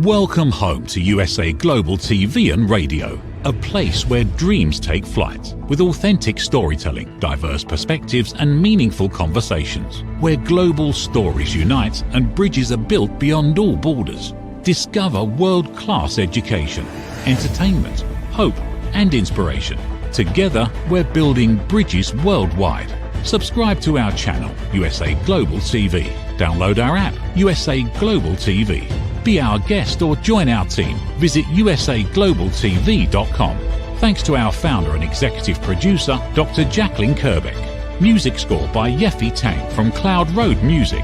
Welcome home to USA Global TV and Radio, a place where dreams take flight, with authentic storytelling, diverse perspectives and meaningful conversations, where global stories unite and bridges are built beyond all borders. Discover world-class education, entertainment, hope and inspiration. Together, we're building bridges worldwide. Subscribe to our channel, USA Global TV. Download our app, USA Global TV. Be our guest or join our team. Visit usaglobaltv.com. Thanks to our founder and executive producer, Dr. Jacqueline Kerbeck. Music score by Yeffy Tang from Cloud Road Music.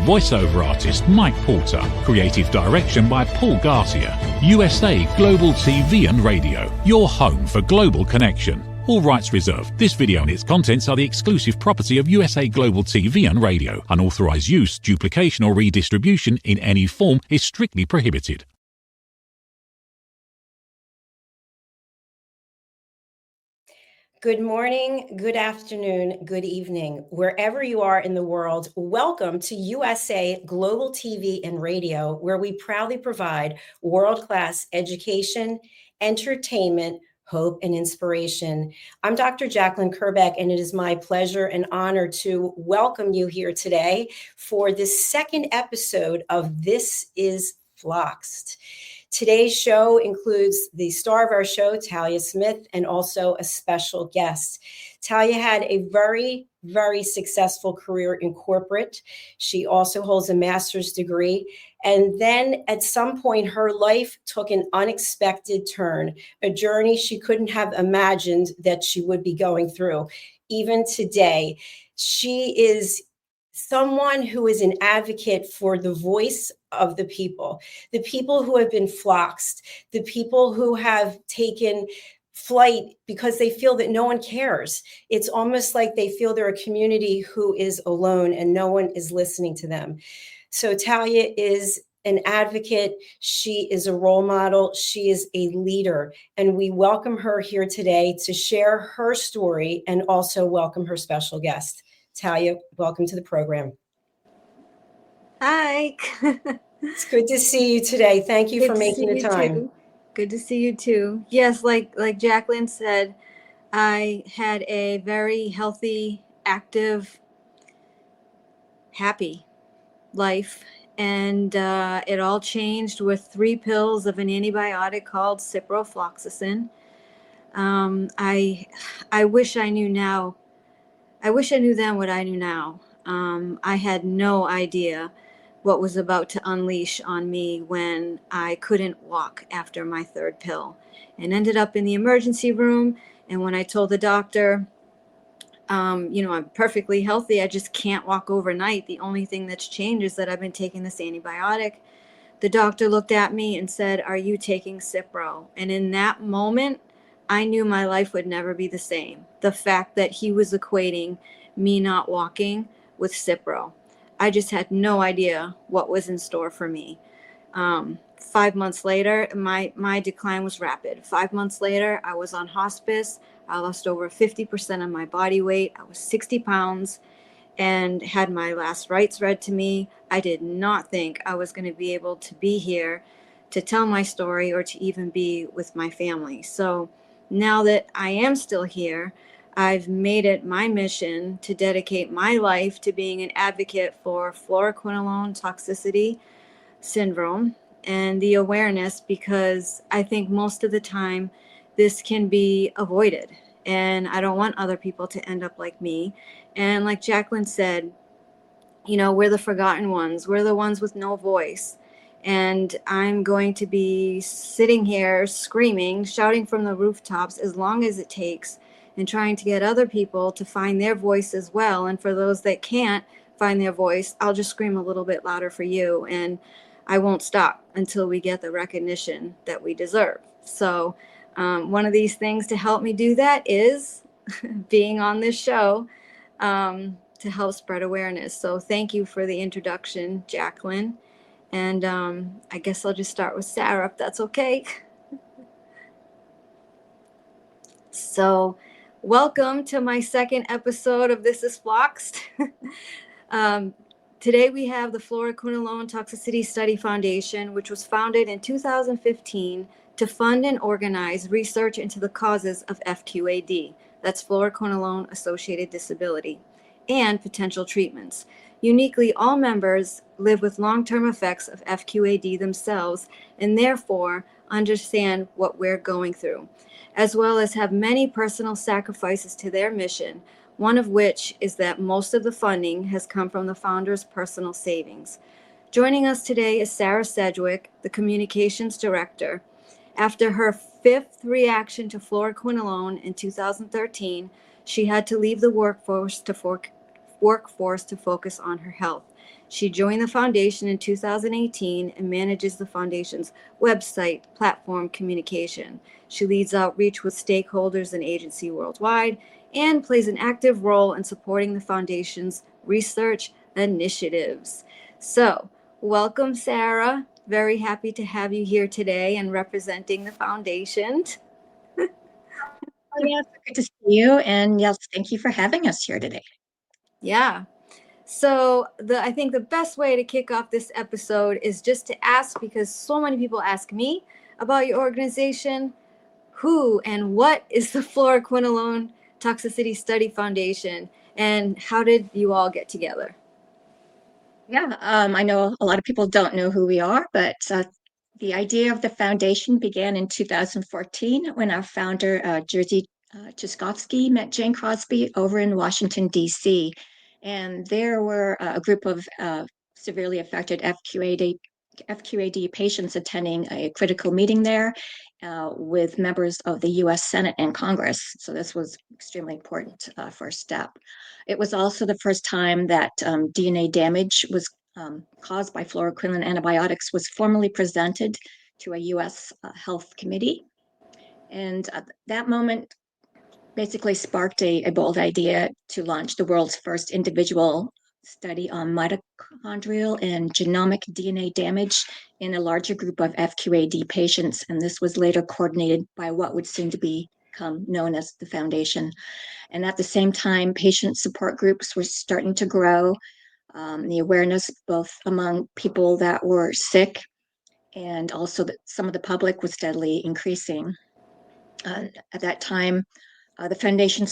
Voiceover artist Mike Porter. Creative direction by Paul Garcia. USA Global TV and Radio, your home for global connection. All rights reserved. This video and its contents are the exclusive property of USA Global TV and Radio. Unauthorized use, duplication or redistribution in any form is strictly prohibited. Good morning, good afternoon, good evening. Wherever you are in the world, welcome to USA Global TV and Radio, where we proudly provide world-class education, entertainment, hope, and inspiration. I'm Dr. Jacqueline Kerbeck, and it is my pleasure and honor to welcome you here today for this second episode of This is Floxed. Today's show includes the star of our show, Talia Smith, and also a special guest. Talia had a very, very successful career in corporate. She also holds a master's degree. And then at some point, her life took an unexpected turn, a journey she couldn't have imagined that she would be going through. Even today, she is someone who is an advocate for the voice of the people who have been floxed, the people who have taken flight because they feel that no one cares. It's almost like they feel they're a community who is alone and no one is listening to them. So Talia is an advocate. She is a role model. She is a leader. And we welcome her here today to share her story and also welcome her special guest. Talia, welcome to the program. Hi. It's good to see you today. Thank you for making the time. Too. Good to see you too. Yes, like Jacqueline said, I had a very healthy, active, happy life. And it all changed with 3 pills of an antibiotic called ciprofloxacin. I wish I knew now. I wish I knew then what I knew now. I had no idea what was about to unleash on me when I couldn't walk after my 3rd pill and ended up in the emergency room. And when I told the doctor, I'm perfectly healthy, I just can't walk overnight. The only thing that's changed is that I've been taking this antibiotic. The doctor looked at me and said, "Are you taking Cipro?" And in that moment, I knew my life would never be the same. The fact that he was equating me not walking with Cipro. I just had no idea what was in store for me. 5 months later, my decline was rapid. 5 months later, I was on hospice. I lost over 50% of my body weight. I was 60 pounds and had my last rites read to me. I did not think I was going to be able to be here to tell my story or to even be with my family. So now that I am still here, I've made it my mission to dedicate my life to being an advocate for fluoroquinolone toxicity syndrome and the awareness, because I think most of the time this can be avoided. And I don't want other people to end up like me. And like Jacqueline said, we're the forgotten ones. We're the ones with no voice. And I'm going to be sitting here screaming, shouting from the rooftops as long as it takes, and trying to get other people to find their voice as well. And for those that can't find their voice, I'll just scream a little bit louder for you. And I won't stop until we get the recognition that we deserve. So one of these things to help me do that is being on this show to help spread awareness. So thank you for the introduction, Jacqueline. And I guess I'll just start with Sarah, if that's okay. So welcome to my second episode of This is Floxed. Today we have the Fluoroquinolone Toxicity Study Foundation, which was founded in 2015 to fund and organize research into the causes of FQAD, that's fluoroquinolone associated disability, and potential treatments. Uniquely, all members live with long-term effects of FQAD themselves and therefore understand what we're going through, as well as have many personal sacrifices to their mission, one of which is that most of the funding has come from the founder's personal savings. Joining us today is Sarah Sedgwick, the Communications Director. After her fifth reaction to fluoroquinolone in 2013, she had to leave the workforce to focus on her health. She joined the foundation in 2018 and manages the foundation's website, platform, communication. She leads outreach with stakeholders and agencies worldwide and plays an active role in supporting the foundation's research initiatives. So, welcome, Sarah. Very happy to have you here today and representing the foundation. Oh, yes, good to see you. And yes, thank you for having us here today. Yeah. So I think the best way to kick off this episode is just to ask, because so many people ask me about your organization, who and what is the Fluoroquinolone Toxicity Study Foundation, and how did you all get together? Yeah, I know a lot of people don't know who we are, but the idea of the foundation began in 2014 when our founder, Jerzy Chiskovsky, met Jane Crosby over in Washington, D.C. And there were a group of severely affected FQAD patients attending a critical meeting there with members of the U.S. Senate and Congress. So this was extremely important first step. It was also the first time that DNA damage was caused by fluoroquinolone antibiotics was formally presented to a U.S. Health Committee. And that moment basically sparked a bold idea to launch the world's first individual study on mitochondrial and genomic DNA damage in a larger group of FQAD patients. And this was later coordinated by what would soon to become known as the foundation. And at the same time, patient support groups were starting to grow. The awareness both among people that were sick and also that some of the public was steadily increasing. At that time, the foundation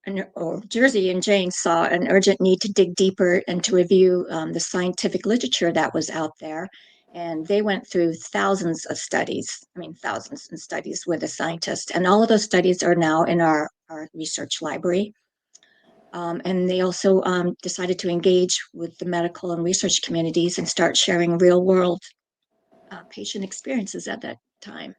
Jerzy and Jane saw an urgent need to dig deeper and to review the scientific literature that was out there. And they went through thousands of studies with the scientists. And all of those studies are now in our research library. And they also decided to engage with the medical and research communities and start sharing real world patient experiences at that time.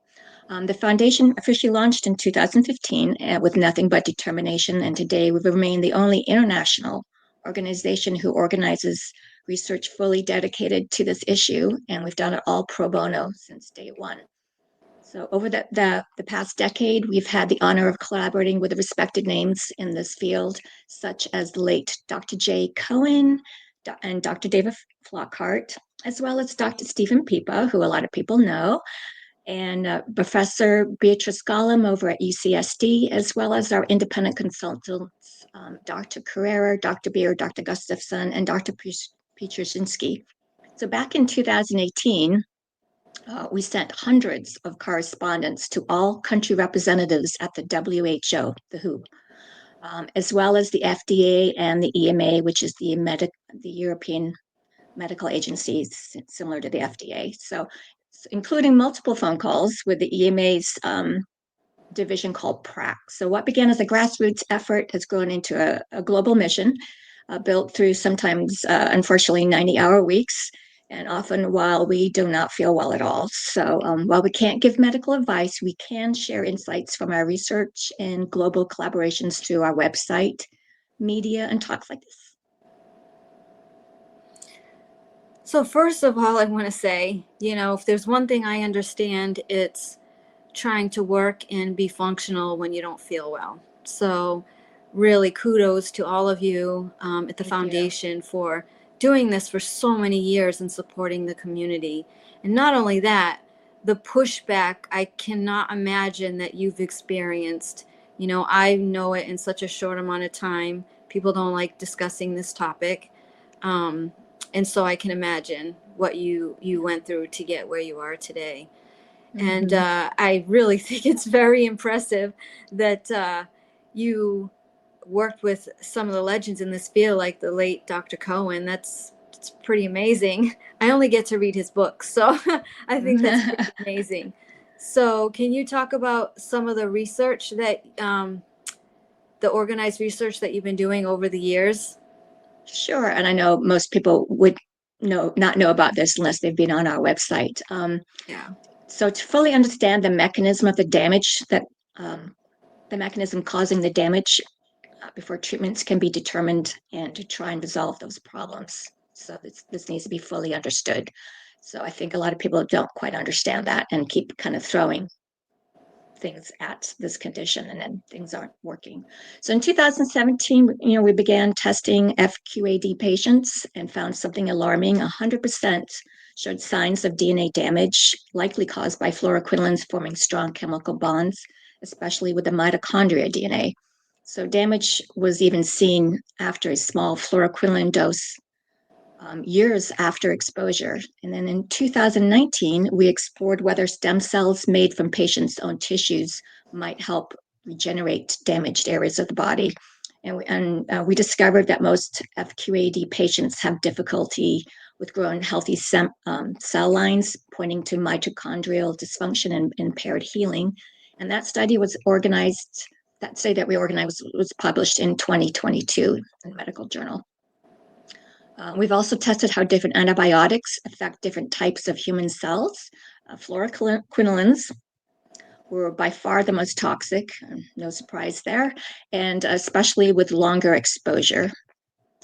The foundation officially launched in 2015 with nothing but determination, and today we remain the only international organization who organizes research fully dedicated to this issue, and we've done it all pro bono since day one. So over the past decade, we've had the honor of collaborating with the respected names in this field, such as the late Dr. Jay Cohen and Dr. David Flockhart, as well as Dr. Stephen Pipa, who a lot of people know, and Professor Beatrice Gollum over at UCSD, as well as our independent consultants, Dr. Carrera, Dr. Beer, Dr. Gustafson, and Dr. Petrushinsky. So back in 2018, we sent hundreds of correspondence to all country representatives at the WHO, the WHO, as well as the FDA and the EMA, which is the European medical agencies similar to the FDA. So including multiple phone calls with the EMA's division called PRAC. So what began as a grassroots effort has grown into a global mission built through sometimes, unfortunately, 90-hour weeks, and often while we do not feel well at all. So while we can't give medical advice, we can share insights from our research and global collaborations through our website, media, and talks like this. So first of all, I want to say, if there's one thing I understand, it's trying to work and be functional when you don't feel well. So really kudos to all of you at the foundation for doing this for so many years and supporting the community. And not only that, the pushback I cannot imagine that you've experienced. I know it in such a short amount of time. People don't like discussing this topic. And so I can imagine what you went through to get where you are today. And I really think it's very impressive that you worked with some of the legends in this field, like the late Dr. Cohen. It's pretty amazing. I only get to read his books, so I think that's pretty amazing. So can you talk about some of the research that, the organized research that you've been doing over the years? Sure. And I know most people would not know about this unless they've been on our website. Yeah. So to fully understand the mechanism of the damage the mechanism causing the damage before treatments can be determined, and to try and resolve those problems. So this needs to be fully understood. So I think a lot of people don't quite understand that and keep kind of throwing things at this condition, and then things aren't working. So in 2017, we began testing FQAD patients and found something alarming. 100% showed signs of DNA damage, likely caused by fluoroquinolones forming strong chemical bonds, especially with the mitochondria DNA. So damage was even seen after a small fluoroquinolone dose, years after exposure. And then in 2019, we explored whether stem cells made from patients' own tissues might help regenerate damaged areas of the body. And we discovered that most FQAD patients have difficulty with growing healthy cell lines, pointing to mitochondrial dysfunction and impaired healing. And that study was organized, that study that we organized was published in 2022 in a medical journal. We've also tested how different antibiotics affect different types of human cells. Fluoroquinolones were by far the most toxic, no surprise there, and especially with longer exposure.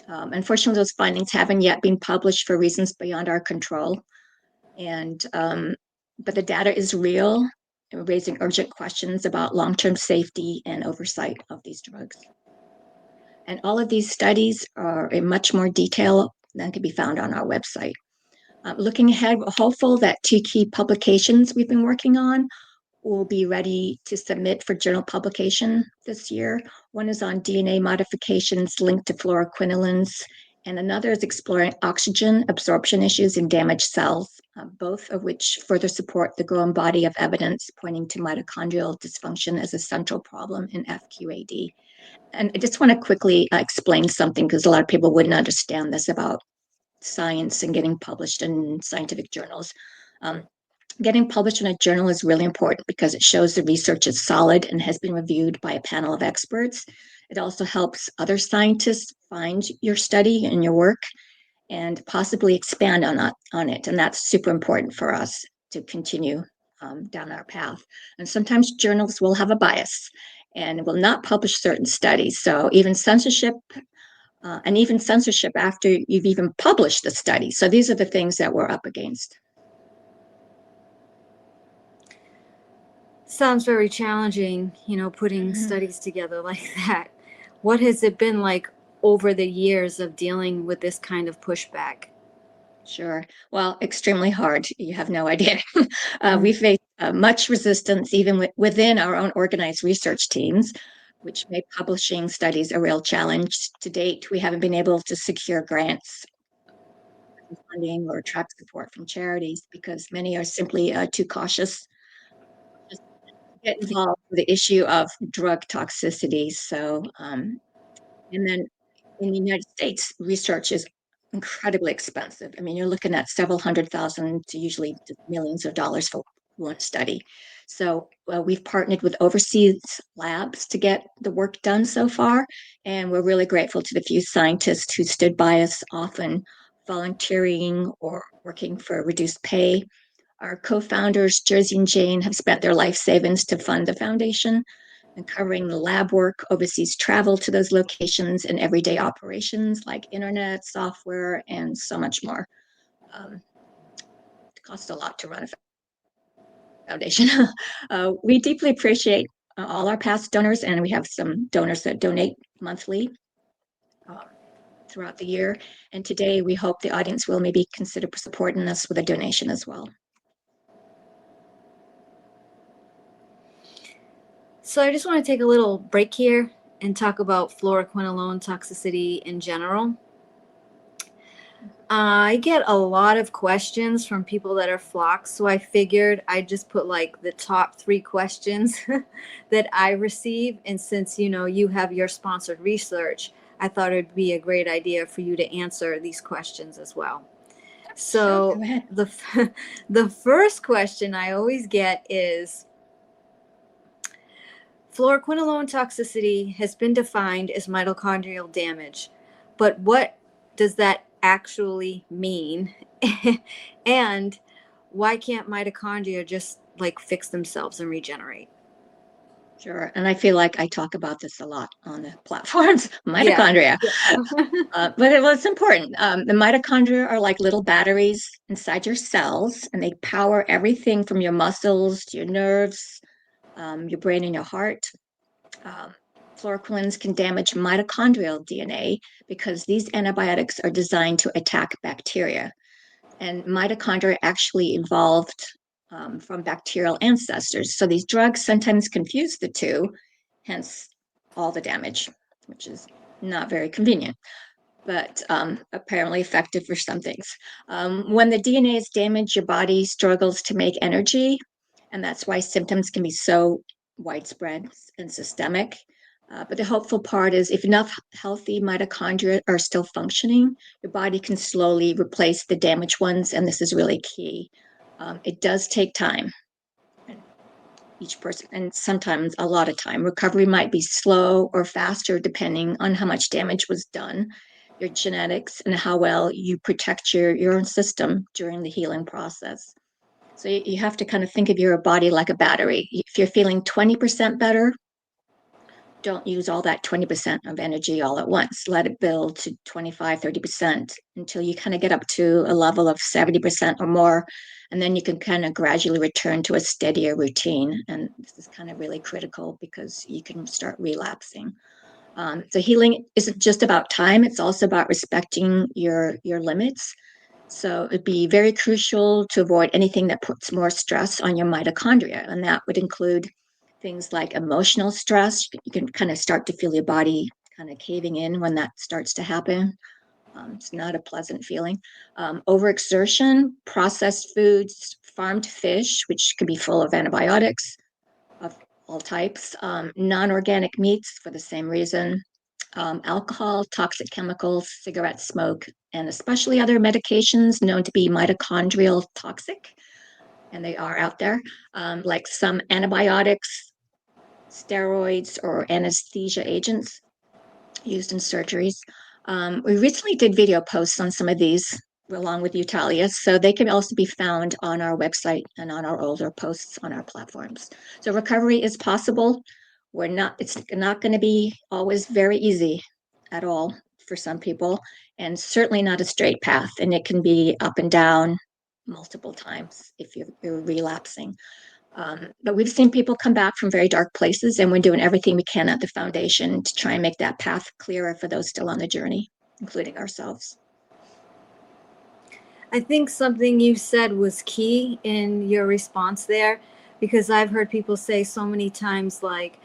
Unfortunately, those findings haven't yet been published for reasons beyond our control. But the data is real, raising urgent questions about long-term safety and oversight of these drugs. And all of these studies are in much more detail than can be found on our website. Looking ahead, we're hopeful that 2 key publications we've been working on will be ready to submit for journal publication this year. One is on DNA modifications linked to fluoroquinolones, and another is exploring oxygen absorption issues in damaged cells, both of which further support the growing body of evidence pointing to mitochondrial dysfunction as a central problem in FQAD. And I just want to quickly explain something, because a lot of people wouldn't understand this about science and getting published in scientific journals. Getting published in a journal is really important because it shows the research is solid and has been reviewed by a panel of experts. It also helps other scientists find your study and your work and possibly expand on it. And that's super important for us to continue down our path. And sometimes journals will have a bias and will not publish certain studies. So even censorship after you've even published the study. So these are the things that we're up against. Sounds very challenging, putting studies together like that. What has it been like over the years of dealing with this kind of pushback? Sure. Well, extremely hard. You have no idea. We face much resistance even within our own organized research teams, which made publishing studies a real challenge. To date, we haven't been able to secure grants, funding, or attract support from charities because many are simply too cautious to get involved with the issue of drug toxicity. So, and then in the United States, research is incredibly expensive. I mean, you're looking at several $100,000 to usually millions of dollars for one study. So we've partnered with overseas labs to get the work done so far, and we're really grateful to the few scientists who stood by us, often volunteering or working for reduced pay. Our co-founders, Jersey and Jane, have spent their life savings to fund the foundation, and covering the lab work, overseas travel to those locations, and everyday operations like internet, software, and so much more. It costs a lot to run a foundation. We deeply appreciate all our past donors, and we have some donors that donate monthly throughout the year. And today we hope the audience will maybe consider supporting us with a donation as well. So I just want to take a little break here and talk about fluoroquinolone toxicity in general. I get a lot of questions from people that are flocks, so I figured I'd just put like the top 3 questions that I receive. And since you have your sponsored research, I thought it'd be a great idea for you to answer these questions as well. Sure, So go ahead. the first question I always get is, fluoroquinolone toxicity has been defined as mitochondrial damage, but what does that actually mean? And why can't mitochondria just like fix themselves and regenerate? Sure. And I feel like I talk about this a lot on the platforms, Yeah. mitochondria. It's important. The mitochondria are like little batteries inside your cells, and they power everything from your muscles to your nerves, your brain, and your heart. Fluoroquinolones can damage mitochondrial DNA because these antibiotics are designed to attack bacteria. And mitochondria actually evolved from bacterial ancestors. So these drugs sometimes confuse the two, hence all the damage, which is not very convenient, but apparently effective for some things. When the DNA is damaged, your body struggles to make energy, and that's why symptoms can be so widespread and systemic. But the hopeful part is if enough healthy mitochondria are still functioning, your body can slowly replace the damaged ones, and this is really key. It does take time. Each person, and sometimes a lot of time. Recovery might be slow or faster depending on how much damage was done, your genetics, and how well you protect your immune system during the healing process. So you have to kind of think of your body like a battery. If you're feeling 20% better, don't use all that 20% of energy all at once. Let it build to 25, 30% until you kind of get up to a level of 70% or more. And then you can kind of gradually return to a steadier routine. And this is kind of really critical because you can start relapsing. So healing isn't just about time, it's also about respecting your limits. So it'd be very crucial to avoid anything that puts more stress on your mitochondria. And that would include things like emotional stress. You can kind of start to feel your body kind of caving in when that starts to happen. It's not a pleasant feeling. Overexertion, processed foods, farmed fish, which can be full of antibiotics of all types, non-organic meats for the same reason, alcohol, toxic chemicals, cigarette smoke, and especially other medications known to be mitochondrial toxic, and they are out there, like some antibiotics, steroids, or anesthesia agents used in surgeries. We recently did video posts on some of these along with Utalia, so they can also be found on our website and on our older posts on our platforms. So recovery is possible. It's not going to be always very easy at all for some people, and certainly not a straight path. And it can be up and down multiple times if you're relapsing. But we've seen people come back from very dark places, and we're doing everything we can at the foundation to try and make that path clearer for those still on the journey, including ourselves. I think something you said was key in your response there, because I've heard people say so many times, like,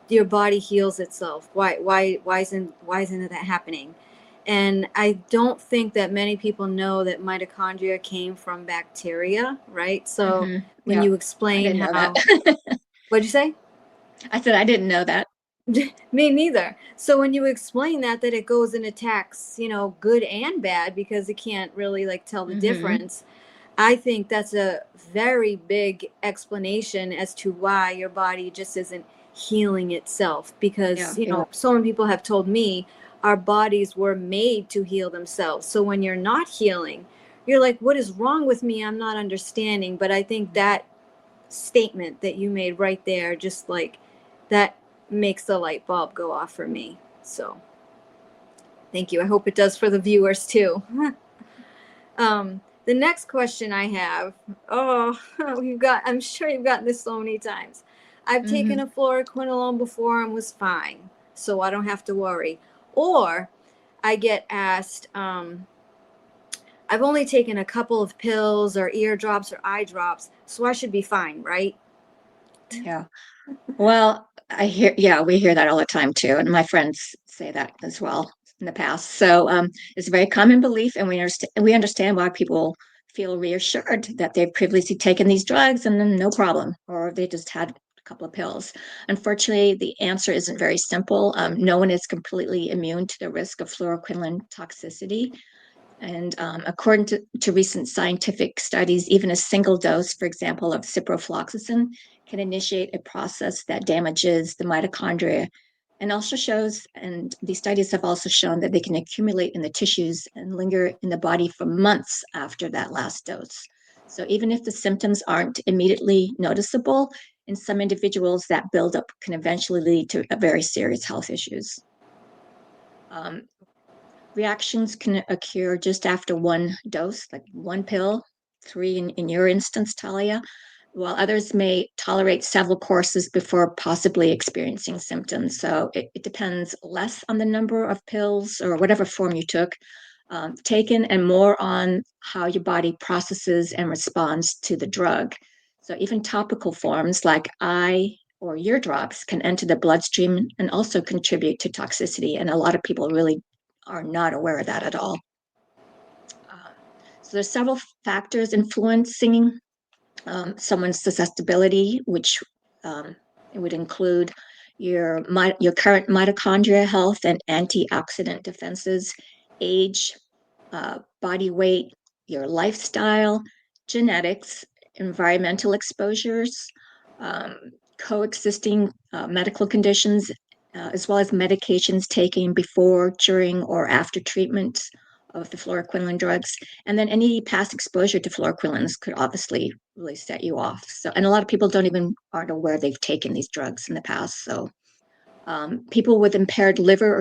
your body heals itself. Why isn't that happening? And I don't think that many people know that mitochondria came from bacteria, right? So when you explain how, what'd you say? I said I didn't know that. Me neither. So when you explain that it goes and attacks, good and bad, because it can't really like tell the difference. I think that's a very big explanation as to why your body just isn't healing itself, because so many people have told me our bodies were made to heal themselves. So when you're not healing, you're like, what is wrong with me? I'm not understanding. But I think that statement that you made right there, just like that, makes the light bulb go off for me. So thank you. I hope it does for the viewers too. The next question I have, I'm sure you've gotten this so many times. I've taken a fluoroquinolone before and was fine, so I don't have to worry. Or I get asked, I've only taken a couple of pills or ear drops or eye drops, so I should be fine, right? Yeah. Well, we hear that all the time too. And my friends say that as well. in the past. So it's a very common belief, and we understand why people feel reassured that they've previously taken these drugs and then no problem, or they just had a couple of pills. Unfortunately, the answer isn't very simple. No one is completely immune to the risk of fluoroquinolone toxicity. And according to recent scientific studies, even a single dose, for example, of ciprofloxacin can initiate a process that damages the mitochondria, and also shows, and these studies have also shown that they can accumulate in the tissues and linger in the body for months after that last dose. So even if the symptoms aren't immediately noticeable, in some individuals that buildup can eventually lead to very serious health issues. Reactions can occur just after one dose, like one pill, 3 in your instance, Talia, while others may tolerate several courses before possibly experiencing symptoms. So it depends less on the number of pills or whatever form you took taken, and more on how your body processes and responds to the drug. So even topical forms like eye or ear drops can enter the bloodstream and also contribute to toxicity. And a lot of people really are not aware of that at all. So there's several factors influencing someone's susceptibility, which it would include your current mitochondria health and antioxidant defenses, age, body weight, your lifestyle, genetics, environmental exposures, coexisting medical conditions, as well as medications taken before, during, or after treatment of the fluoroquinolone drugs. And then any past exposure to fluoroquinolones could obviously really set you off. So, and a lot of people aren't aware they've taken these drugs in the past. So people with impaired liver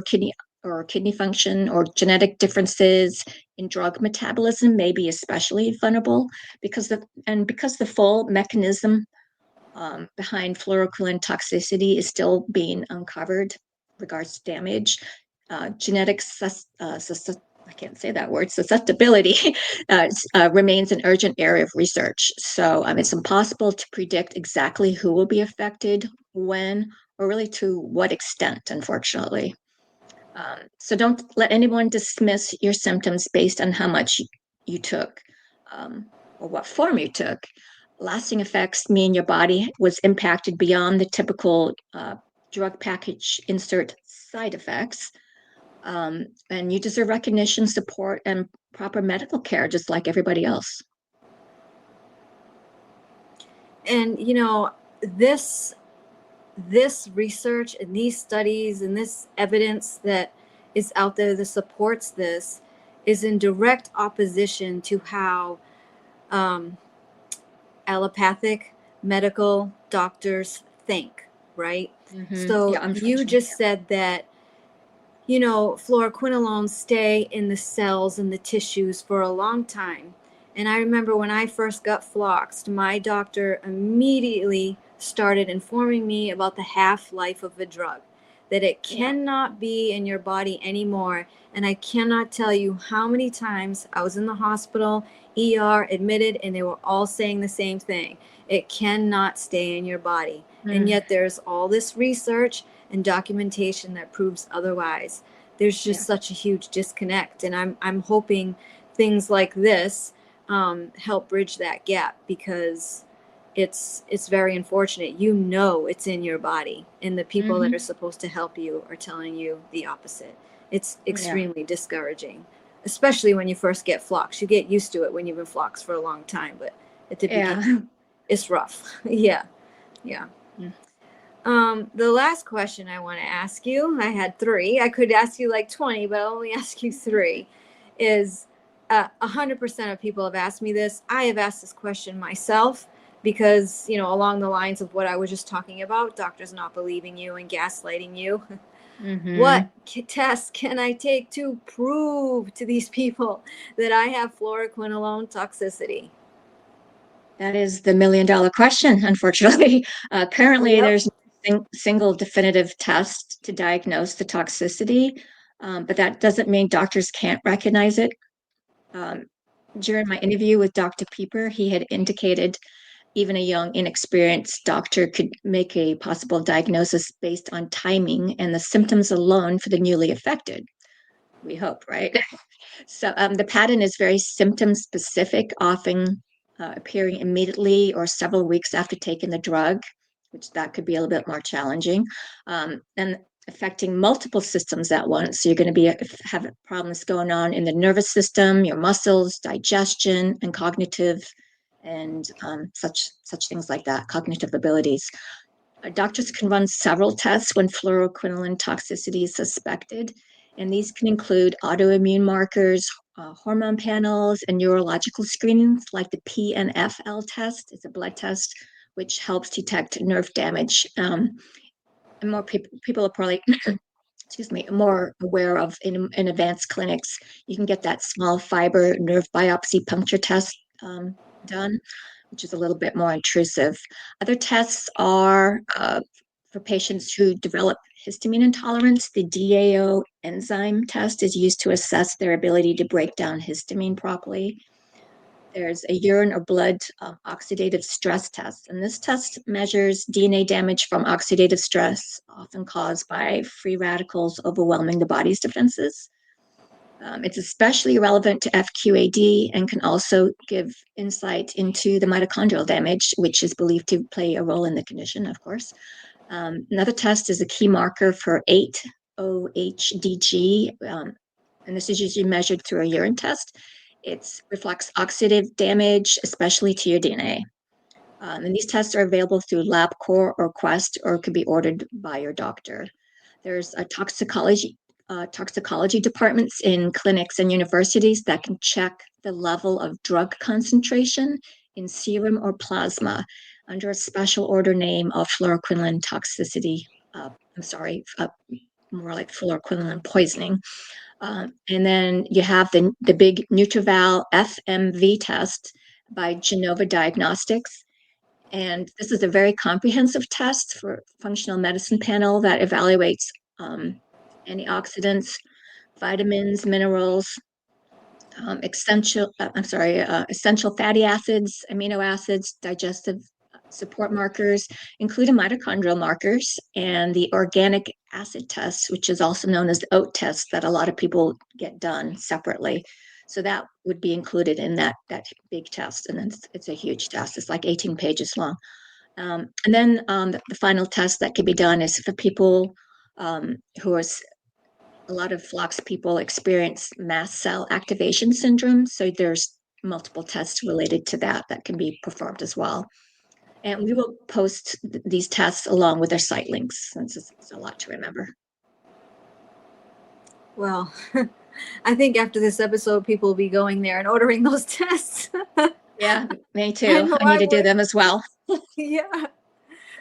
or kidney function or genetic differences in drug metabolism may be especially vulnerable because the full mechanism behind fluoroquinolone toxicity is still being uncovered regards to damage. Genetic I can't say that word, susceptibility remains an urgent area of research. So it's impossible to predict exactly who will be affected, when, or really to what extent, unfortunately. So don't let anyone dismiss your symptoms based on how much you took or what form you took. Lasting effects mean your body was impacted beyond the typical drug package insert side effects. And you deserve recognition, support, and proper medical care, just like everybody else. And this research and these studies and this evidence that is out there that supports this is in direct opposition to how allopathic medical doctors think, right? Mm-hmm. So Yeah, you just said that fluoroquinolones stay in the cells and the tissues for a long time. And I remember when I first got floxed, my doctor immediately started informing me about the half-life of the drug, that it cannot be in your body anymore. And I cannot tell you how many times I was in the hospital, ER, admitted, and they were all saying the same thing. It cannot stay in your body. And yet there's all this research and documentation that proves otherwise. There's just such a huge disconnect, and I'm hoping things like this help bridge that gap, because it's very unfortunate. It's in your body, and the people that are supposed to help you are telling you the opposite. It's extremely discouraging, especially when you first get floxed. You get used to it when you've been floxed for a long time, but at the beginning, it's rough. Yeah. The last question I want to ask you, I had 3. I could ask you like 20, but I'll only ask you 3, is 100% of people have asked me this. I have asked this question myself because, along the lines of what I was just talking about, doctors not believing you and gaslighting you. What tests can I take to prove to these people that I have fluoroquinolone toxicity? That is the $1 million question, unfortunately. Currently, there's no single definitive test to diagnose the toxicity, but that doesn't mean doctors can't recognize it. During my interview with Dr. Pieper, he had indicated even a young, inexperienced doctor could make a possible diagnosis based on timing and the symptoms alone for the newly affected. We hope, right? So the pattern is very symptom specific, often appearing immediately or several weeks after taking the drug, which that could be a little bit more challenging, and affecting multiple systems at once. So you're going to be have problems going on in the nervous system, your muscles, digestion, and cognitive, and such things like that, cognitive abilities. Doctors can run several tests when fluoroquinolone toxicity is suspected, and these can include autoimmune markers, hormone panels, and neurological screenings like the PNFL test. It's a blood test which helps detect nerve damage. And more people are probably excuse me, more aware of in advanced clinics. You can get that small fiber nerve biopsy puncture test done, which is a little bit more intrusive. Other tests are for patients who develop histamine intolerance. The DAO enzyme test is used to assess their ability to break down histamine properly. There's a urine or blood oxidative stress test, and this test measures DNA damage from oxidative stress, often caused by free radicals overwhelming the body's defenses. It's especially relevant to FQAD and can also give insight into the mitochondrial damage, which is believed to play a role in the condition, of course. Another test is a key marker for 8-OHDG, and this is usually measured through a urine test. It reflects oxidative damage, especially to your DNA. And these tests are available through LabCorp or Quest, or could be ordered by your doctor. There's a toxicology departments in clinics and universities that can check the level of drug concentration in serum or plasma under a special order name of fluoroquinolone toxicity. More like fluoroquinolone poisoning. And then you have the big Nutraval FMV test by Genova Diagnostics. And this is a very comprehensive test for functional medicine panel that evaluates antioxidants, vitamins, minerals, essential fatty acids, amino acids, digestive support markers, including mitochondrial markers, and the organic acid test, which is also known as the OAT test that a lot of people get done separately. So that would be included in that big test, and it's a huge test. It's like 18 pages long. And then the final test that can be done is for people who are a lot of flux people experience mast cell activation syndrome. So there's multiple tests related to that can be performed as well. And we will post these tests along with our site links, since it's a lot to remember. Well, I think after this episode, people will be going there and ordering those tests. Yeah, me too. I need to do them as well. Yeah.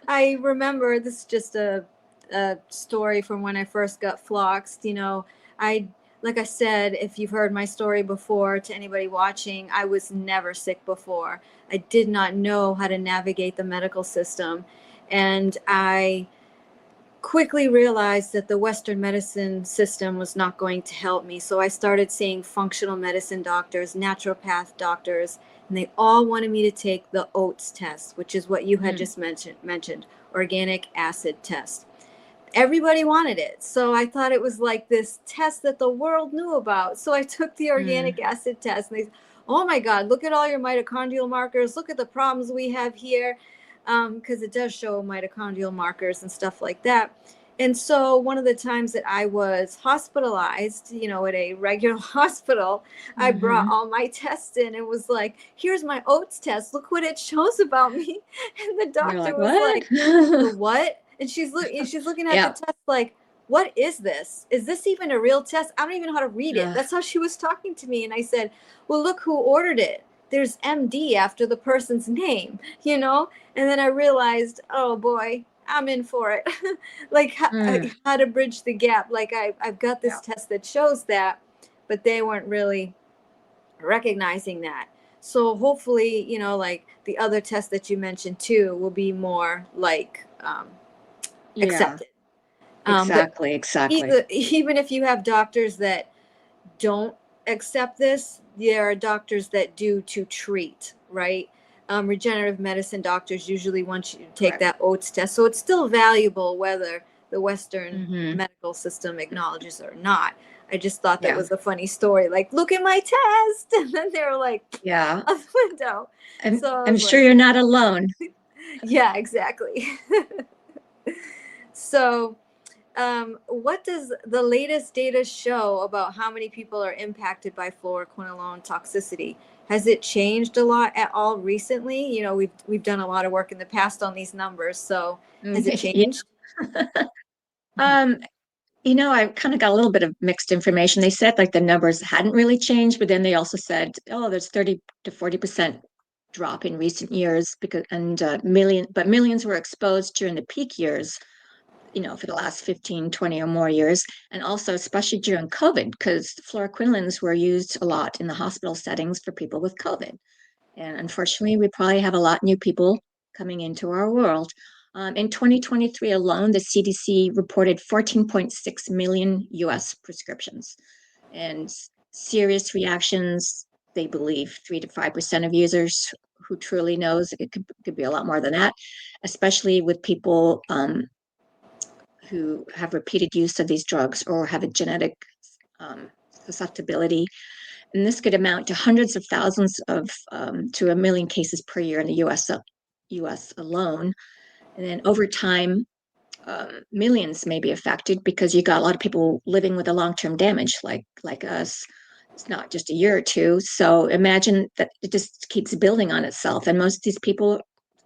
I remember, this is just a story from when I first got floxed. You know, like I said, if you've heard my story before, to anybody watching, I was never sick before. I did not know how to navigate the medical system. And I quickly realized that the Western medicine system was not going to help me. So I started seeing functional medicine doctors, naturopath doctors, and they all wanted me to take the OATS test, which is what you had just mentioned, organic acid test. Everybody wanted it. So I thought it was like this test that the world knew about. So I took the organic acid test, and they said, oh my God, look at all your mitochondrial markers. Look at the problems we have here. Because it does show mitochondrial markers and stuff like that. And so one of the times that I was hospitalized, you know, at a regular hospital, I brought all my tests in and was like, here's my OATS test. Look what it shows about me. And the doctor was like, the what? And she's looking at the test like, what is this? Is this even a real test? I don't even know how to read it. That's how she was talking to me. And I said, well, look who ordered it. There's MD after the person's name, you know? And then I realized, oh boy, I'm in for it. Like how to bridge the gap. Like I've got this test that shows that, but they weren't really recognizing that. So hopefully, you know, like the other test that you mentioned too will be more like accepted. Exactly. Even if you have doctors that don't accept this, there are doctors that do to treat, right? Regenerative medicine doctors usually want you to take that OATS test. So it's still valuable whether the Western medical system acknowledges it or not. I just thought that Yeah. was a funny story. Like, look at my test. And then they were like, Yeah. out the window. I'm sure you're not alone. Yeah, exactly. So, what does the latest data show about how many people are impacted by fluoroquinolone toxicity? Has it changed a lot at all recently? You know, we've done a lot of work in the past on these numbers. So, has it changed? Um, I kind of got a little bit of mixed information. They said like the numbers hadn't really changed, but then they also said, oh, there's 30 to 40% drop in recent years but millions were exposed during the peak years, for the last 15, 20 or more years. And also, especially during COVID, because fluoroquinolines were used a lot in the hospital settings for people with COVID. And unfortunately, we probably have a lot new people coming into our world. In 2023 alone, the CDC reported 14.6 million US prescriptions. And serious reactions, they believe 3 to 5% of users. Who truly knows? It could be a lot more than that, especially with people who have repeated use of these drugs or have a genetic susceptibility. And this could amount to hundreds of thousands to 1 million cases per year in the US alone. And then over time, millions may be affected because you got a lot of people living with a long-term damage like us. It's not just a year or two. So imagine that it just keeps building on itself. And most of these people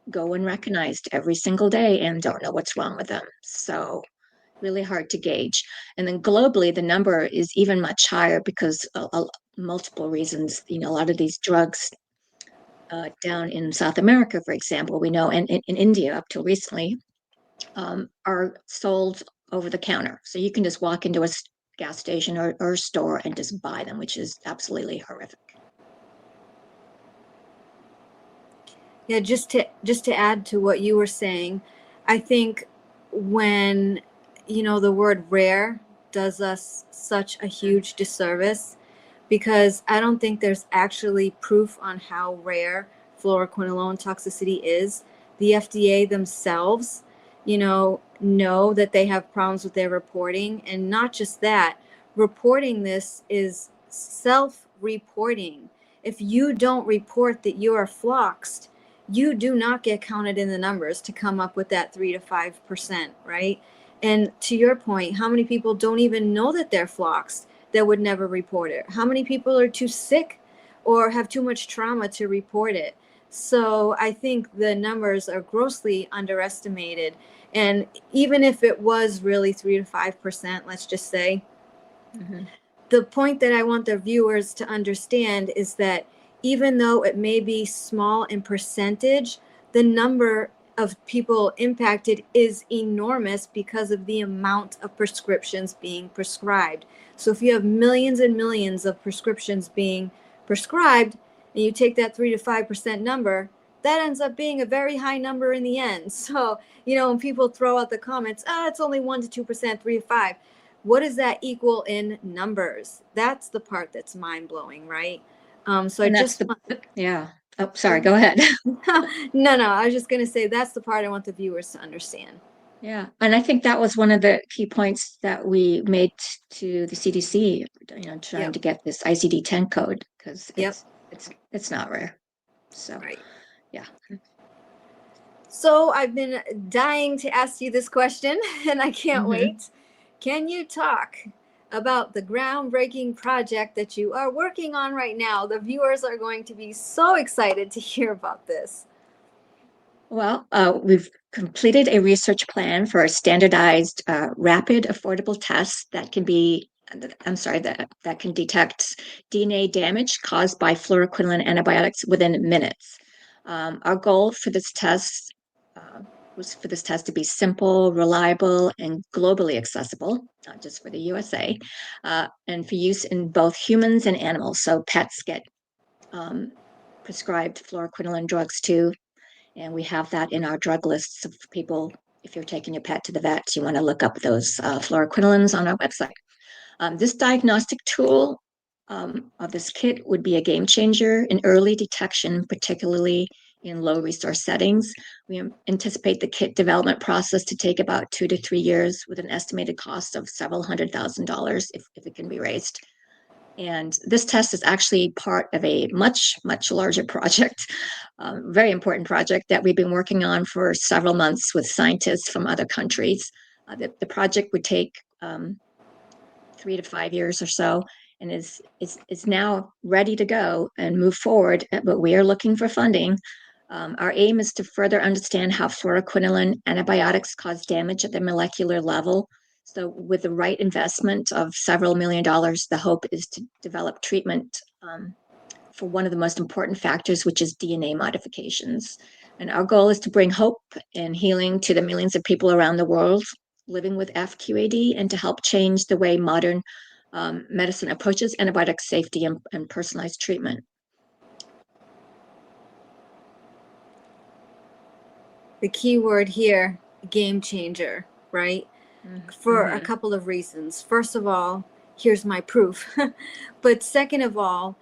go unrecognized every single day and don't know what's wrong with them. So really hard to gauge. And then globally, the number is even much higher because multiple reasons. A lot of these drugs down in South America, for example, we know, and in India up till recently, are sold over the counter. So you can just walk into a gas station or store and just buy them, which is absolutely horrific. Yeah, just to add to what you were saying, I think when the word rare does us such a huge disservice, because I don't think there's actually proof on how rare fluoroquinolone toxicity is. The FDA themselves, know that they have problems with their reporting, and not just that, reporting this is self-reporting. If you don't report that you are floxed, you do not get counted in the numbers to come up with that 3 to 5%, right? And to your point, how many people don't even know that they're floxed that would never report it? How many people are too sick or have too much trauma to report it? So I think the numbers are grossly underestimated. And even if it was really 3 to 5%, let's just say, the point that I want the viewers to understand is that even though it may be small in percentage, the number of people impacted is enormous because of the amount of prescriptions being prescribed. So if you have millions and millions of prescriptions being prescribed, and you take that 3 to 5% number, that ends up being a very high number in the end. So, when people throw out the comments, it's only 1 to 2%, 3 to 5. What does that equal in numbers? That's the part that's mind blowing, right? So and I just yeah. Oh, sorry. Go ahead. No, I was just going to say that's the part I want the viewers to understand. Yeah, and I think that was one of the key points that we made to the CDC, trying to get this ICD-10 code because it's not rare. So, right. Yeah. So I've been dying to ask you this question, and I can't wait. Can you talk about the groundbreaking project that you are working on right now? The viewers are going to be so excited to hear about this. Well, we've completed a research plan for a standardized, rapid, affordable test that can that can detect DNA damage caused by fluoroquinolone antibiotics within minutes. Our goal for this test was for this test to be simple, reliable, and globally accessible, not just for the USA, and for use in both humans and animals. So pets get prescribed fluoroquinolone drugs too. And we have that in our drug lists of people. If you're taking your pet to the vet, you want to look up those fluoroquinolones on our website. This diagnostic tool of this kit would be a game changer in early detection, particularly in low resource settings. We anticipate the kit development process to take about 2 to 3 years with an estimated cost of several $100,000 if it can be raised. And this test is actually part of a much, much larger project, very important project that we've been working on for several months with scientists from other countries. The project would take 3 to 5 years or so, and is now ready to go and move forward, but we are looking for funding. Our aim is to further understand how fluoroquinolone antibiotics cause damage at the molecular level. So with the right investment of several $1 million, the hope is to develop treatment for one of the most important factors, which is DNA modifications. And our goal is to bring hope and healing to the millions of people around the world living with FQAD, and to help change the way modern medicine approaches antibiotic safety and personalized treatment. The key word here, game changer, right? For a couple of reasons. First of all, here's my proof. But second of all,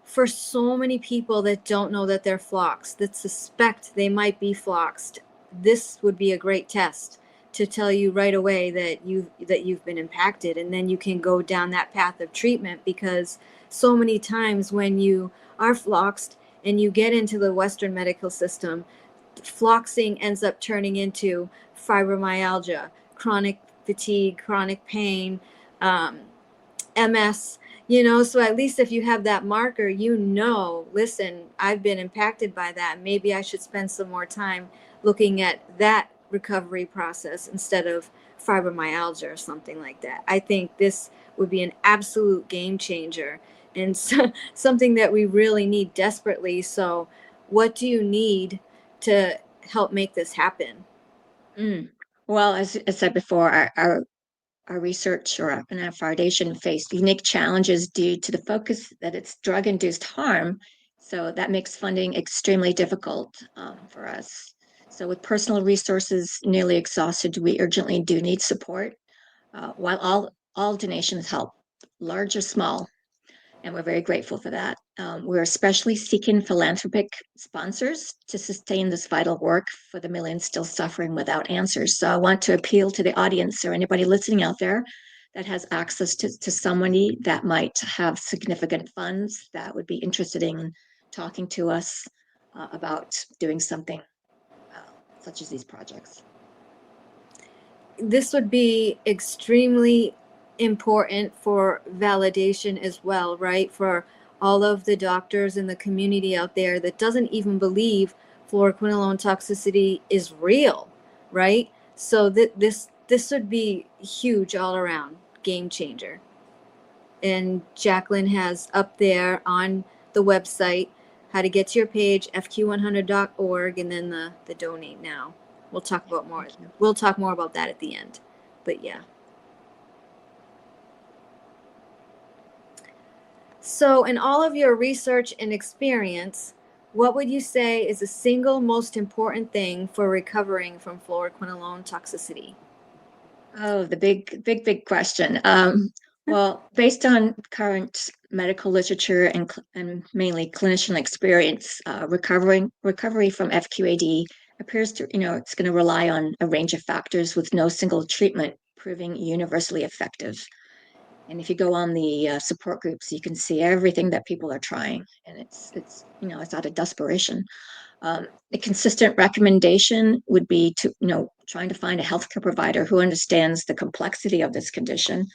for so many people that don't know that they're floxed, that suspect they might be floxed, this would be a great test to tell you right away that you've been impacted, and then you can go down that path of treatment. Because so many times when you are floxed and you get into the Western medical system, floxing ends up turning into fibromyalgia, chronic fatigue, chronic pain, MS, so at least if you have that marker, listen, I've been impacted by that. Maybe I should spend some more time looking at that recovery process instead of fibromyalgia or something like that. I think this would be an absolute game changer, and something that we really need desperately. So what do you need to help make this happen? Well, as I said before, our research and our foundation faced unique challenges due to the focus that it's drug-induced harm. So that makes funding extremely difficult for us. So with personal resources nearly exhausted, we urgently do need support. While all donations help, large or small, and we're very grateful for that. We're especially seeking philanthropic sponsors to sustain this vital work for the millions still suffering without answers. So I want to appeal to the audience or anybody listening out there that has access to somebody that might have significant funds that would be interested in talking to us about doing something such as these projects. This would be extremely important for validation as well, right? For all of the doctors in the community out there that doesn't even believe fluoroquinolone toxicity is real, right? So this would be huge all around, game changer. And Jacqueline has up there on the website how to get to your page, fq100.org, and then the donate now. We'll talk about more. We'll talk more about that at the end. But yeah. So in all of your research and experience, what would you say is the single most important thing for recovering from fluoroquinolone toxicity? Oh, the big question. Well, based on current medical literature and mainly clinician experience, recovery from FQAD appears to, it's going to rely on a range of factors with no single treatment proving universally effective. And if you go on the support groups, you can see everything that people are trying, and it's out of desperation. A consistent recommendation would be to, trying to find a healthcare provider who understands the complexity of this condition,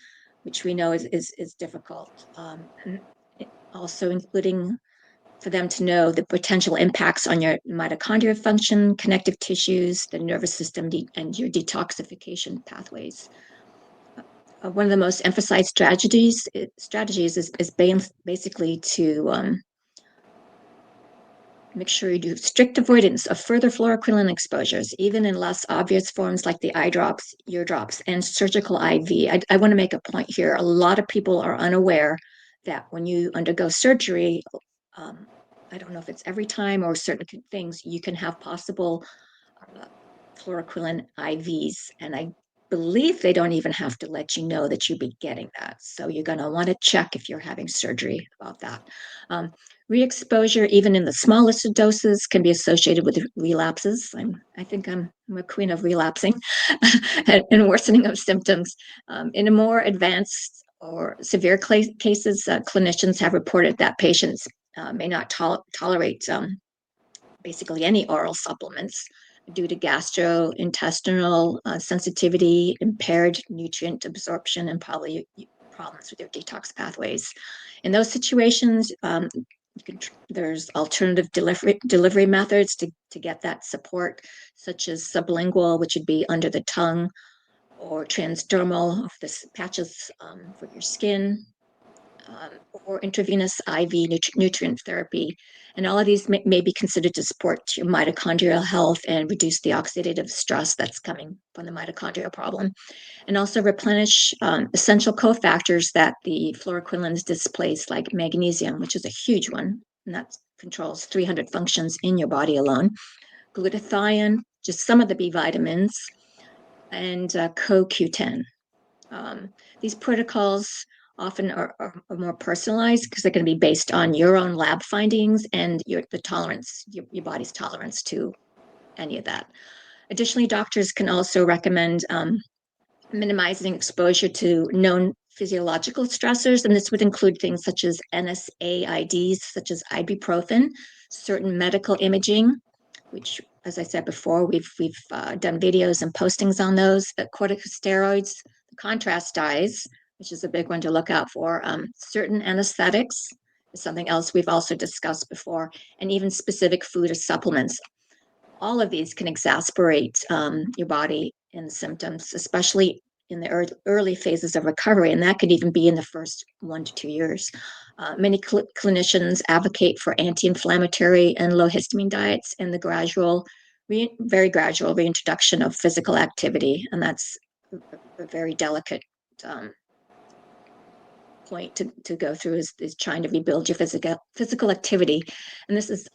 which we know is difficult. And also including for them to know the potential impacts on your mitochondrial function, connective tissues, the nervous system, and your detoxification pathways. One of the most emphasized strategies is basically to make sure you do strict avoidance of further fluoroquinolone exposures, even in less obvious forms like the eye drops, ear drops, and surgical IV. I want to make a point here. A lot of people are unaware that when you undergo surgery, I don't know if it's every time or certain things, you can have possible fluoroquinolone IVs. And I believe they don't even have to let you know that you'll be getting that. So you're going to want to check if you're having surgery about that. Re-exposure, even in the smallest of doses, can be associated with relapses. I think I'm a queen of relapsing and worsening of symptoms. In a more advanced or severe cases, clinicians have reported that patients may not tolerate basically any oral supplements due to gastrointestinal sensitivity, impaired nutrient absorption, and probably problems with your detox pathways. In those situations, there's alternative delivery methods to get that support, such as sublingual, which would be under the tongue, or transdermal, this patches for your skin, or intravenous IV nutrient therapy. And all of these may be considered to support your mitochondrial health and reduce the oxidative stress that's coming from the mitochondrial problem. And also replenish essential cofactors that the fluoroquinolones displace, like magnesium, which is a huge one, and that controls 300 functions in your body alone. Glutathione, just some of the B vitamins, and CoQ10. These protocols often are more personalized because they're going to be based on your own lab findings and your body's tolerance to any of that. Additionally, doctors can also recommend minimizing exposure to known physiological stressors, and this would include things such as NSAIDs, such as ibuprofen, certain medical imaging, which, as I said before, we've done videos and postings on those, corticosteroids, contrast dyes, which is a big one to look out for, certain anesthetics is something else we've also discussed before, and even specific food or supplements. All of these can exacerbate your body and symptoms, especially in the early phases of recovery, and that could even be in the first 1 to 2 years. Many clinicians advocate for anti-inflammatory and low histamine diets and the very gradual reintroduction of physical activity, and that's a very delicate point to go through is trying to rebuild your physical activity, and this is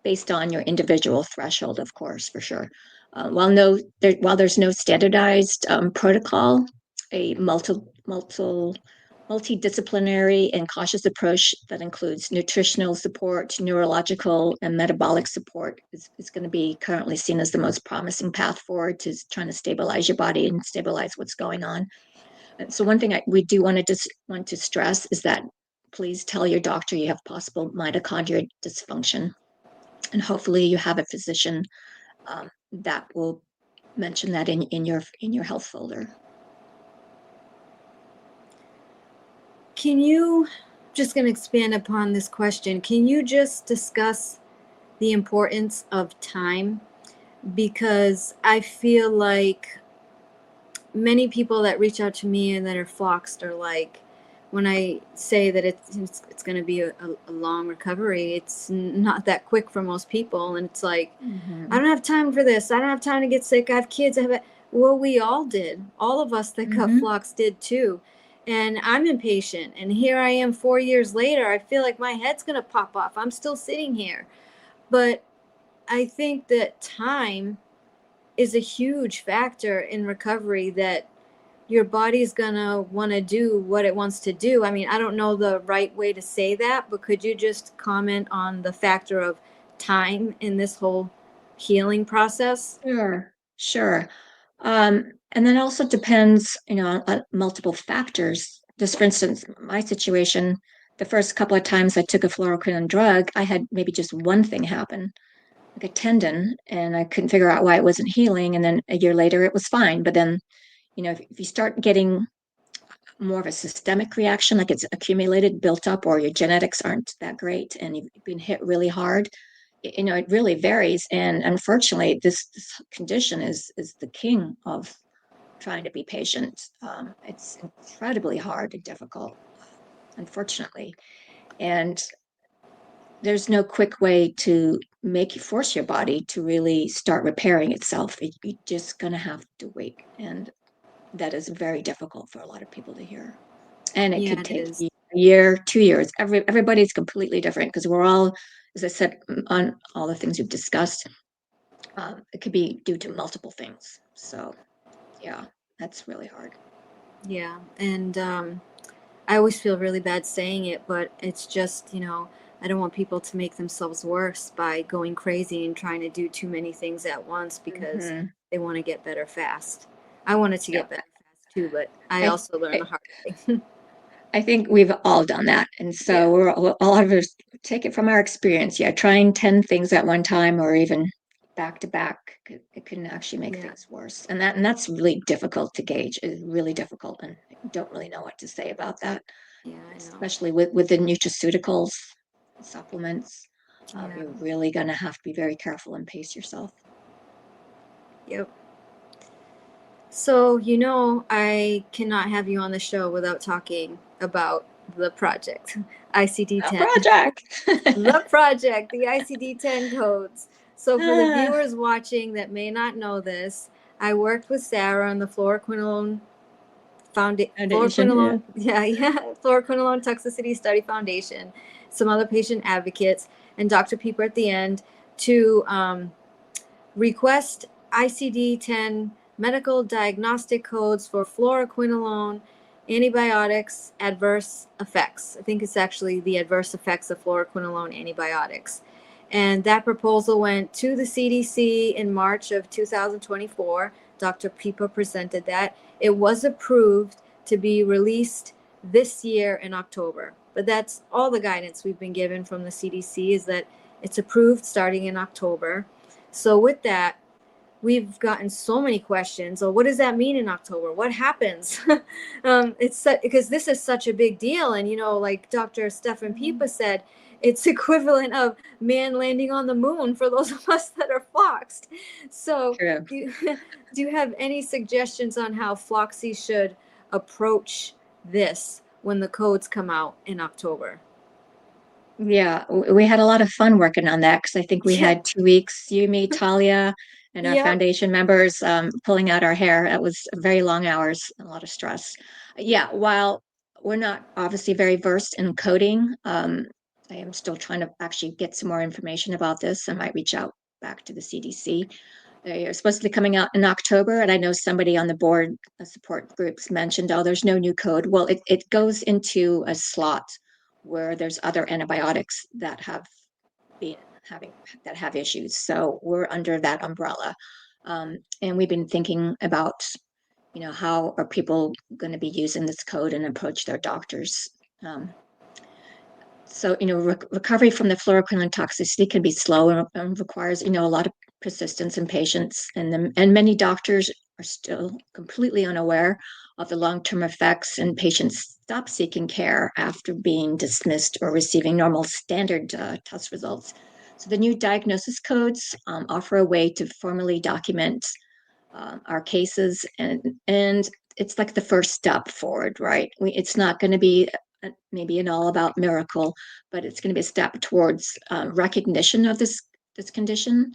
based on your individual threshold, of course, for sure. While there's no standardized protocol, a multidisciplinary and cautious approach that includes nutritional support, neurological, and metabolic support is going to be currently seen as the most promising path forward to trying to stabilize your body and stabilize what's going on. And so one thing we do want to stress is that please tell your doctor you have possible mitochondrial dysfunction, and hopefully you have a physician that will mention that in your health folder. Can you, just going to expand upon this question, can you just discuss the importance of time? Because I feel like many people that reach out to me and that are floxed are like, when I say that it's going to be a long recovery, it's not that quick for most people. And it's like, I don't have time for this. I don't have time to get sick. I have kids. Well, we all did. All of us that got floxed did too. And I'm impatient. And here I am 4 years later. I feel like my head's going to pop off. I'm still sitting here. But I think that time is a huge factor in recovery, that your body's gonna want to do what it wants to do. I mean, I don't know the right way to say that, but could you just comment on the factor of time in this whole healing process? Sure. And then also depends, on multiple factors. Just for instance, my situation, the first couple of times I took a fluoroquinolone drug, I had maybe just one thing happen, like a tendon, and I couldn't figure out why it wasn't healing. And then a year later, it was fine. But then, if you start getting more of a systemic reaction, like it's accumulated, built up, or your genetics aren't that great, and you've been hit really hard, it really varies. And unfortunately, this condition is the king of trying to be patient. It's incredibly hard and difficult, unfortunately. And there's no quick way to force your body to really start repairing itself. You're just going to have to wait. And that is very difficult for a lot of people to hear. And it could take a year, 2 years. Everybody's completely different because we're all, as I said, on all the things we've discussed, it could be due to multiple things. So, yeah, that's really hard. Yeah. And I always feel really bad saying it, but it's just, I don't want people to make themselves worse by going crazy and trying to do too many things at once because they want to get better fast. I wanted to get better fast too, but I also learned the hard way. I think we've all done that. And so a lot of us take it from our experience. Yeah, trying 10 things at one time or even back to back, it can actually make things worse. And that's really difficult to gauge. It's really difficult. And I don't really know what to say about that. Yeah, I know. Especially with the nutraceuticals, supplements. You're really going to have to be very careful and pace yourself. Yep. So, I cannot have you on the show without talking about the project, ICD-10. The project, the ICD-10 codes. So for the viewers watching that may not know this, I worked with Sarah on the Fluoroquinolone Fluoroquinolone Toxicity Study Foundation, some other patient advocates, and Dr. Pieper at the end to request ICD-10 medical diagnostic codes for fluoroquinolone antibiotics adverse effects. I think it's actually the adverse effects of fluoroquinolone antibiotics. And that proposal went to the CDC in March of 2024. Dr. Pieper presented that. It was approved to be released this year in October. But that's all the guidance we've been given from the CDC, is that it's approved starting in October. So with that, we've gotten so many questions. So what does that mean in October? What happens? It's because this is such a big deal. And, like Dr. Stefan Pieper said, it's equivalent of man landing on the moon for those of us that are floxed. So do you have any suggestions on how Floxy should approach this when the codes come out in October? Yeah, we had a lot of fun working on that because I think we had 2 weeks, you, me, Talia, and our foundation members pulling out our hair. It was very long hours, a lot of stress. Yeah, while we're not obviously very versed in coding, I am still trying to actually get some more information about this. I might reach out back to the CDC. They are supposed to be coming out in October, and I know somebody on the board support groups mentioned, oh, there's no new code. Well, it goes into a slot where there's other antibiotics that have issues. So we're under that umbrella. And we've been thinking about, how are people going to be using this code and approach their doctors? So, recovery from the fluoroquinolone toxicity can be slow and requires, a lot of persistence and patience. And many doctors are still completely unaware of the long-term effects, and patients stop seeking care after being dismissed or receiving normal standard test results. So the new diagnosis codes offer a way to formally document our cases, and it's like the first step forward, right? It's not going to be maybe an all about miracle, but it's going to be a step towards recognition of this condition,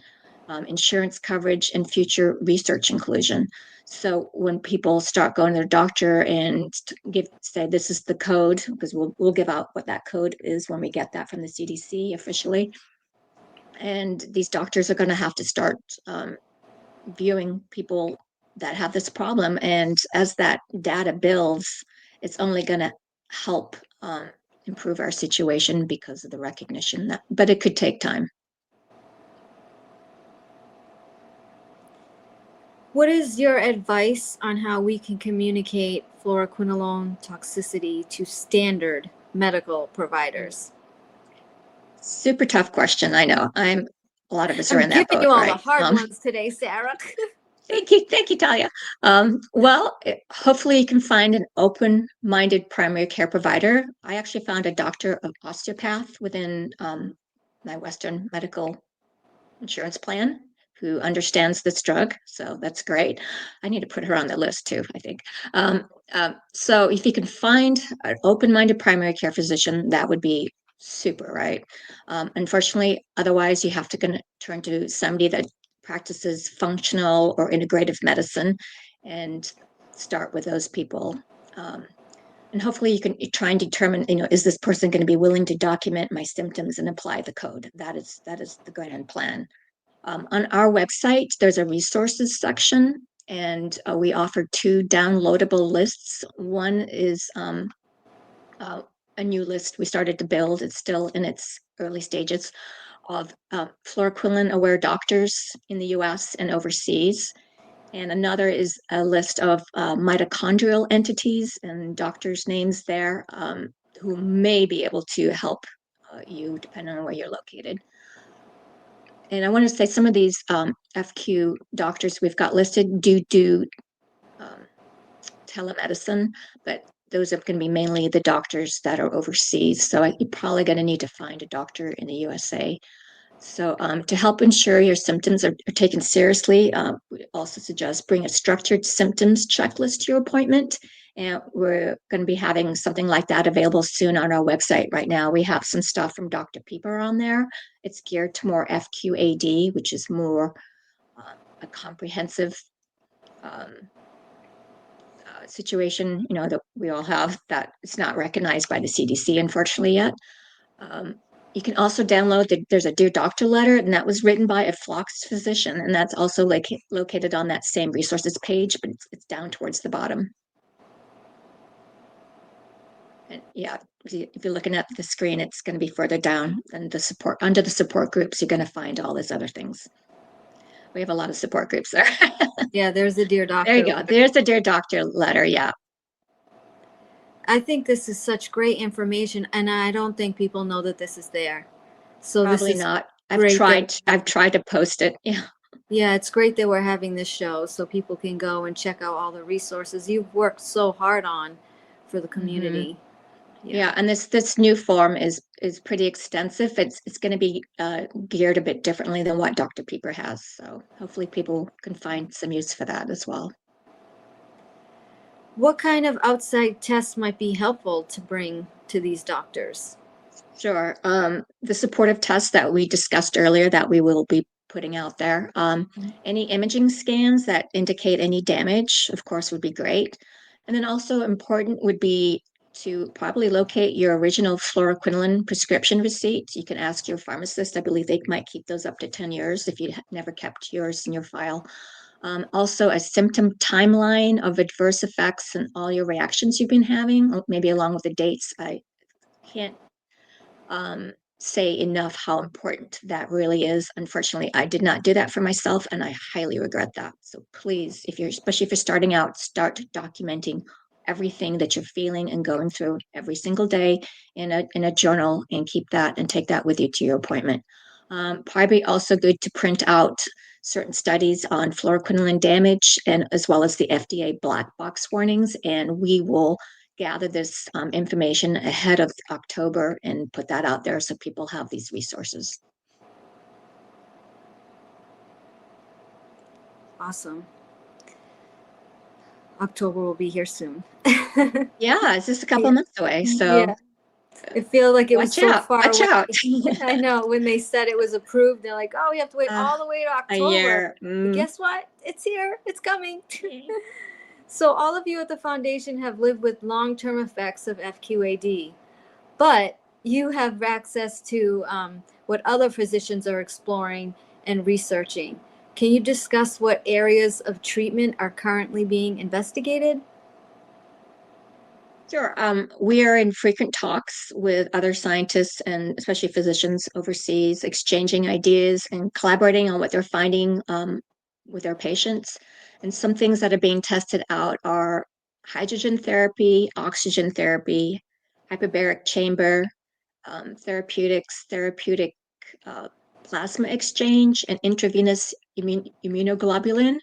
insurance coverage, and future research inclusion. So when people start going to their doctor and say this is the code, because we'll give out what that code is when we get that from the CDC officially, and these doctors are going to have to start viewing people that have this problem, and as that data builds, it's only going to help improve our situation because of the recognition but it could take time. What is your advice on how we can communicate fluoroquinolone toxicity to standard medical providers? Super tough question. I know. A lot of us are in that boat. I'm giving you all the hard ones today, Sarah. Thank you, Talia. Well, hopefully you can find an open-minded primary care provider. I actually found a doctor of osteopath within my Western medical insurance plan who understands this drug. So that's great. I need to put her on the list too, I think. So if you can find an open-minded primary care physician, that would be super, right? Unfortunately, otherwise you have to turn to somebody that practices functional or integrative medicine and start with those people. And hopefully you can try and determine, is this person going to be willing to document my symptoms and apply the code? That is the grand plan. On our website, there's a resources section, and we offer 2 downloadable lists. One is a new list we started to build. It's still in its early stages of fluoroquinolone aware doctors in the US and overseas. And another is a list of mitochondrial entities and doctors' names there who may be able to help you depending on where you're located. And I want to say some of these FQ doctors we've got listed do telemedicine, but those are going to be mainly the doctors that are overseas. So you're probably going to need to find a doctor in the USA. So to help ensure your symptoms are taken seriously, we also suggest bring a structured symptoms checklist to your appointment. And we're going to be having something like that available soon on our website. Right now, we have some stuff from Dr. Pieper on there. It's geared to more FQAD, which is more a comprehensive situation, that we all have that it's not recognized by the CDC, unfortunately, yet. You can also download there's a Dear Doctor letter, and that was written by a Phlox physician, and that's also located on that same resources page, but it's down towards the bottom. And yeah, if you're looking at the screen, it's going to be further down than under the support groups. You're going to find all these other things. We have a lot of support groups there. Yeah, there's the Dear Doctor. There you go. There's the Dear Doctor letter. Yeah. I think this is such great information, and I don't think people know that this is there. So Probably this is not. I've tried to post it. Yeah. Yeah, it's great that we're having this show so people can go and check out all the resources you've worked so hard on for the community. Yeah, and this new form is pretty extensive. It's going to be geared a bit differently than what Dr. Pieper has. So hopefully people can find some use for that as well. What kind of outside tests might be helpful to bring to these doctors? Sure. The supportive tests that we discussed earlier that we will be putting out there. Any imaging scans that indicate any damage, of course, would be great. And then also important would be to probably locate your original fluoroquinolone prescription receipt. You can ask your pharmacist. I believe they might keep those up to 10 years if you never kept yours in your file. Also, a symptom timeline of adverse effects and all your reactions you've been having, maybe along with the dates. I can't say enough how important that really is. Unfortunately, I did not do that for myself, and I highly regret that. So please, especially if you're starting out, start documenting everything that you're feeling and going through every single day in a journal, and keep that and take that with you to your appointment. Probably also good to print out certain studies on fluoroquinolone damage, and as well as the FDA black box warnings, and we will gather this information ahead of October and put that out there so people have these resources. Awesome. October will be here soon. Yeah, it's just a couple months away. So yeah. It feels like it was so far watch away. out. I know when they said it was approved, they're like, oh, we have to wait all the way to October. A year. But guess what? It's here. It's coming. So all of you at the foundation have lived with long-term effects of FQAD, but you have access to what other physicians are exploring and researching. Can you discuss what areas of treatment are currently being investigated? Sure. We are in frequent talks with other scientists and especially physicians overseas, exchanging ideas and collaborating on what they're finding with their patients. And some things that are being tested out are hydrogen therapy, oxygen therapy, hyperbaric chamber, therapeutic plasma exchange, and intravenous immunoglobulin,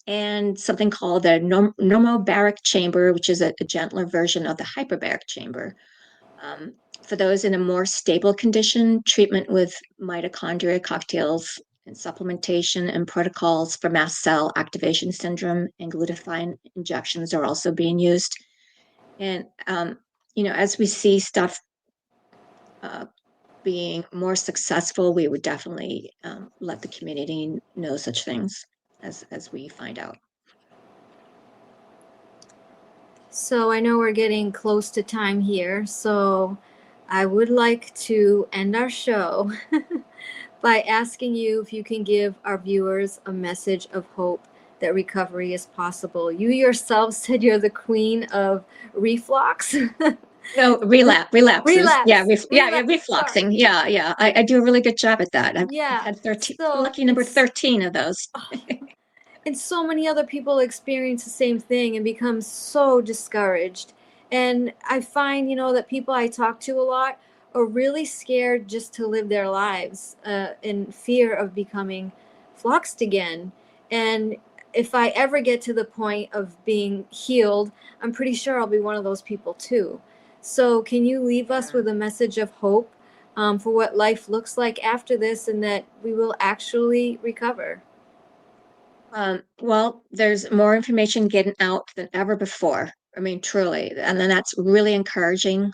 and something called the normobaric chamber, which is a gentler version of the hyperbaric chamber. For those in a more stable condition, treatment with mitochondria cocktails and supplementation and protocols for mast cell activation syndrome and glutathione injections are also being used. And, as we see stuff being more successful, we would definitely let the community know such things as we find out. So I know we're getting close to time here, so I would like to end our show by asking you if you can give our viewers a message of hope that recovery is possible. You yourself said you're the queen of reflux. No, relapses. Yeah, Sorry. refluxing. Yeah. I do a really good job at that. I've Yeah. had 13, So lucky number 13 of those. and so many other people experience the same thing and become so discouraged. And I find, that people I talk to a lot are really scared just to live their lives in fear of becoming floxed again. And if I ever get to the point of being healed, I'm pretty sure I'll be one of those people too. So, can you leave us with a message of hope for what life looks like after this and that we will actually recover? Well, there's more information getting out than ever before. I mean, truly. And then that's really encouraging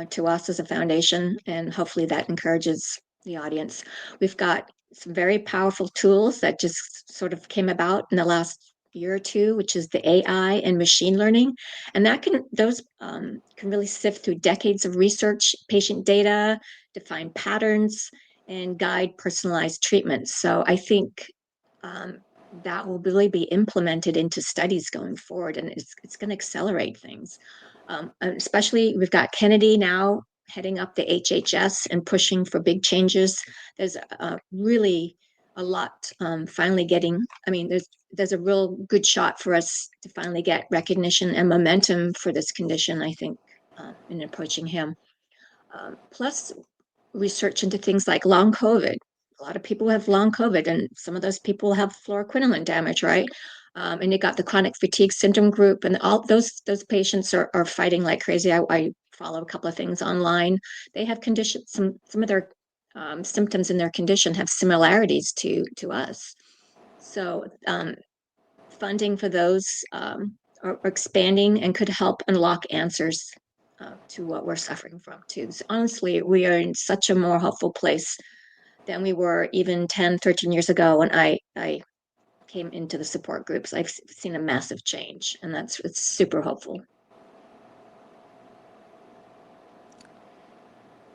to us as a foundation. And hopefully that encourages the audience. We've got some very powerful tools that just sort of came about in the last year or two, which is the AI and machine learning. And those can really sift through decades of research, patient data, define patterns, and guide personalized treatments. So I think that will really be implemented into studies going forward, and it's going to accelerate things. Especially, we've got Kennedy now heading up the HHS and pushing for big changes. There's really a lot finally getting. I mean, there's a real good shot for us to finally get recognition and momentum for this condition, I think, in approaching him. Plus, research into things like long COVID. A lot of people have long COVID, and some of those people have fluoroquinolone damage, right? And you got the chronic fatigue syndrome group, and all those patients are fighting like crazy. I follow a couple of things online. They have conditions. Some of their symptoms in their condition have similarities to us. So funding for those are expanding and could help unlock answers to what we're suffering from too. So honestly, we are in such a more hopeful place than we were even 10, 13 years ago when I came into the support groups. I've seen a massive change, and it's super hopeful.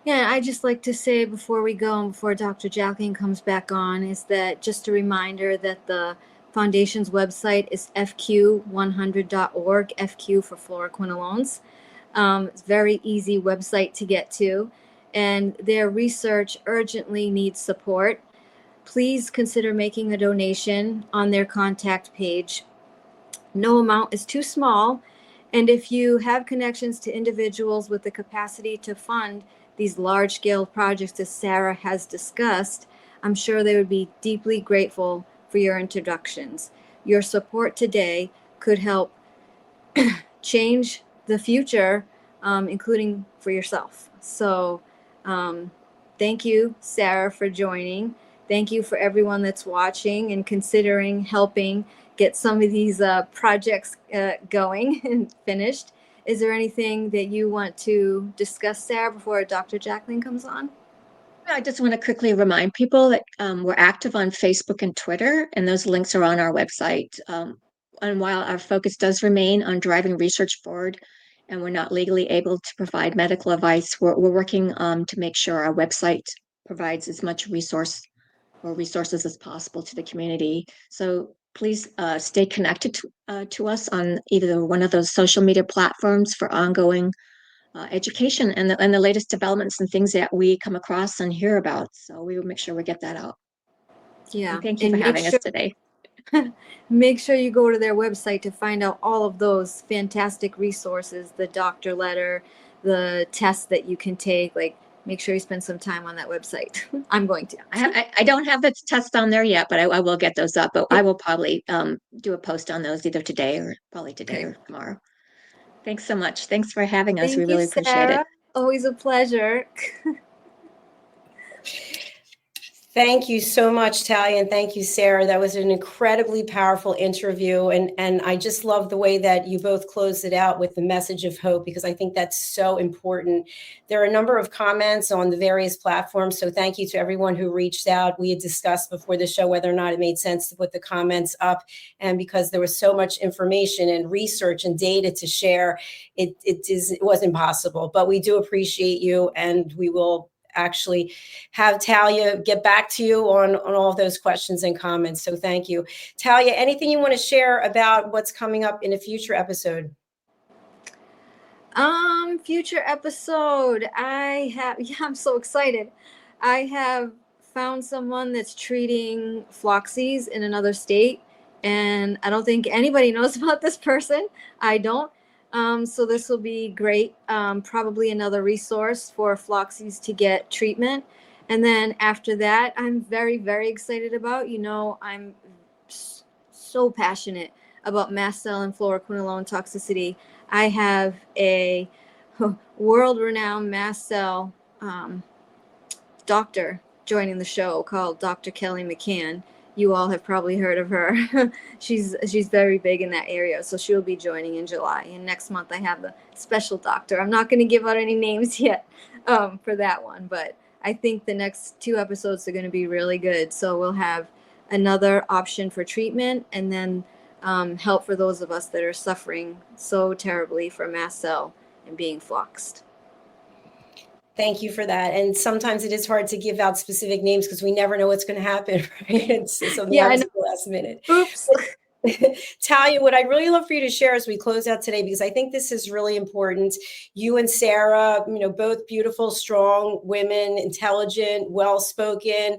Yeah, I just like to say before we go and before Dr. Jacqueline comes back on is that just a reminder that the foundation's website is fq100.org, FQ for fluoroquinolones. It's a very easy website to get to, and their research urgently needs support. Please consider making a donation on their contact page. No amount is too small, and if you have connections to individuals with the capacity to fund these large-scale projects that Sarah has discussed, I'm sure they would be deeply grateful for your introductions. Your support today could help change the future, including for yourself. So thank you, Sarah, for joining. Thank you for everyone that's watching and considering helping get some of these projects going and finished. Is there anything that you want to discuss, Sarah, before Dr. Jacqueline comes on? I just want to quickly remind people that we're active on Facebook and Twitter, and those links are on our website. And while our focus does remain on driving research forward, and we're not legally able to provide medical advice, we're working to make sure our website provides as much resources as possible to the community. So please stay connected to us on either one of those social media platforms for ongoing education and the latest developments and things that we come across and hear about. So we will make sure we get that out. Yeah. And thank you for having us today. Make sure you go to their website to find out all of those fantastic resources, the doctor letter, the tests that you can take. Like, make sure you spend some time on that website. I'm going to. I don't have the test on there yet, but I will get those up. But I will probably do a post on those either today or tomorrow. Thanks so much. Thanks for having us. We really appreciate it. Always a pleasure. Thank you so much, Talia, and thank you, Sarah. That was an incredibly powerful interview, and I just love the way that you both closed it out with the message of hope, because I think that's so important. There are a number of comments on the various platforms, so thank you to everyone who reached out. We had discussed before the show whether or not it made sense to put the comments up, and because there was so much information and research and data to share, it was impossible. But we do appreciate you, and we will actually have Talia get back to you on all of those questions and comments. So thank you. Talia, anything you want to share about what's coming up in a future episode? Future episode. I'm so excited. I have found someone that's treating Floxies in another state, and I don't think anybody knows about this person. I don't. So this will be great. Probably another resource for Floxies to get treatment. And then after that, I'm very, very excited about, I'm so passionate about mast cell and fluoroquinolone toxicity. I have a world-renowned mast cell doctor joining the show called Dr. Kelly McCann. You all have probably heard of her. she's very big in that area, so she'll be joining in July. And next month I have a special doctor. I'm not going to give out any names yet for that one, but I think the next 2 episodes are going to be really good. So we'll have another option for treatment, and then help for those of us that are suffering so terribly from mast cell and being floxed. Thank you for that. And sometimes it is hard to give out specific names because we never know what's going to happen, right? It's something happens at the last minute. Oops. Talia, what I'd really love for you to share as we close out today, because I think this is really important. You and Sarah, both beautiful, strong women, intelligent, well-spoken.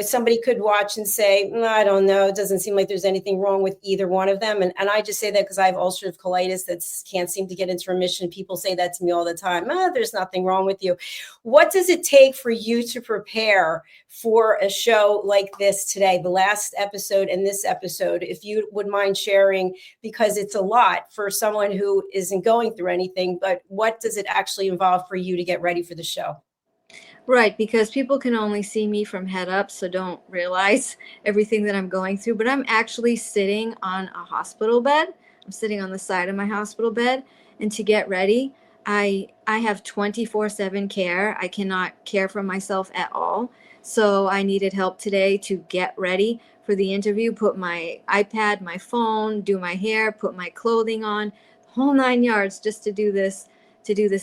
Somebody could watch and say, I don't know, it doesn't seem like there's anything wrong with either one of them. And I just say that because I have ulcerative colitis that can't seem to get into remission. People say that to me all the time. There's nothing wrong with you. What does it take for you to prepare for a show like this today, the last episode and this episode, if you would mind sharing, because it's a lot for someone who isn't going through anything, but what does it actually involve for you to get ready for the show? Right, because people can only see me from head up, so don't realize everything that I'm going through, but I'm actually sitting on a hospital bed. I'm sitting on the side of my hospital bed, and to get ready, I have 24/7 care. I cannot care for myself at all. So I needed help today to get ready for the interview, put my iPad, my phone, do my hair, put my clothing on, whole 9 yards just to do this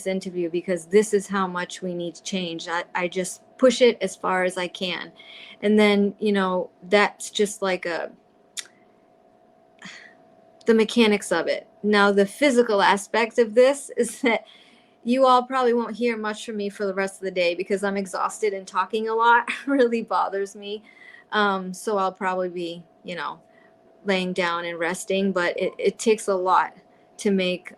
interview, because this is how much we need to change. I just push it as far as I can. And then, that's just like the mechanics of it. Now, the physical aspect of this is that you all probably won't hear much from me for the rest of the day because I'm exhausted, and talking a lot really bothers me. So I'll probably be, laying down and resting, but it takes a lot to make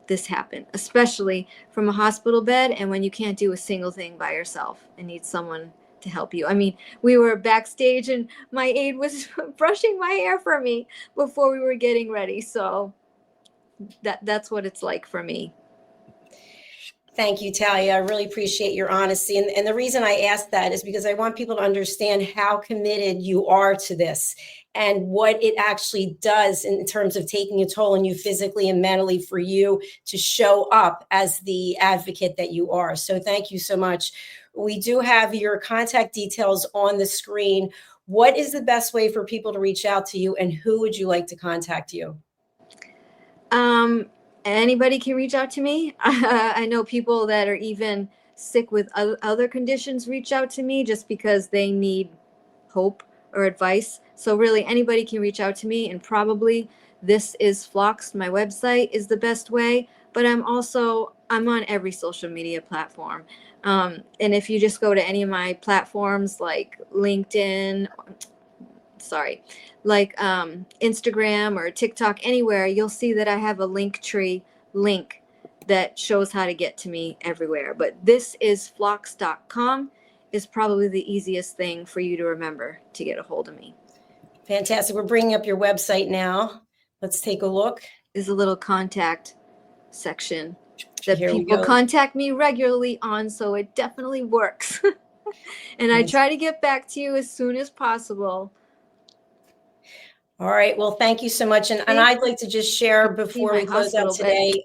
this happen, especially from a hospital bed, and when you can't do a single thing by yourself and need someone to help you. I mean, we were backstage and my aide was brushing my hair for me before we were getting ready. So that's what it's like for me. Thank you, Talia. I really appreciate your honesty. And the reason I asked that is because I want people to understand how committed you are to this and what it actually does in terms of taking a toll on you physically and mentally for you to show up as the advocate that you are. So thank you so much. We do have your contact details on the screen. What is the best way for people to reach out to you, and who would you like to contact you? Anybody can reach out to me. I know people that are even sick with other conditions reach out to me just because they need hope or advice. So really anybody can reach out to me, and probably This Is Floxed, my website, is the best way. But I'm on every social media platform. And if you just go to any of my platforms like LinkedIn, Instagram or TikTok, anywhere, you'll see that I have a Linktree link that shows how to get to me everywhere. But thisisflox.com is probably the easiest thing for you to remember to get a hold of me. Fantastic. We're bringing up your website now. Let's take a look. There's a little contact section that people contact me regularly on, so it definitely works. And I try to get back to you as soon as possible. All right. Well, thank you so much. And I'd like to just share before we close out today,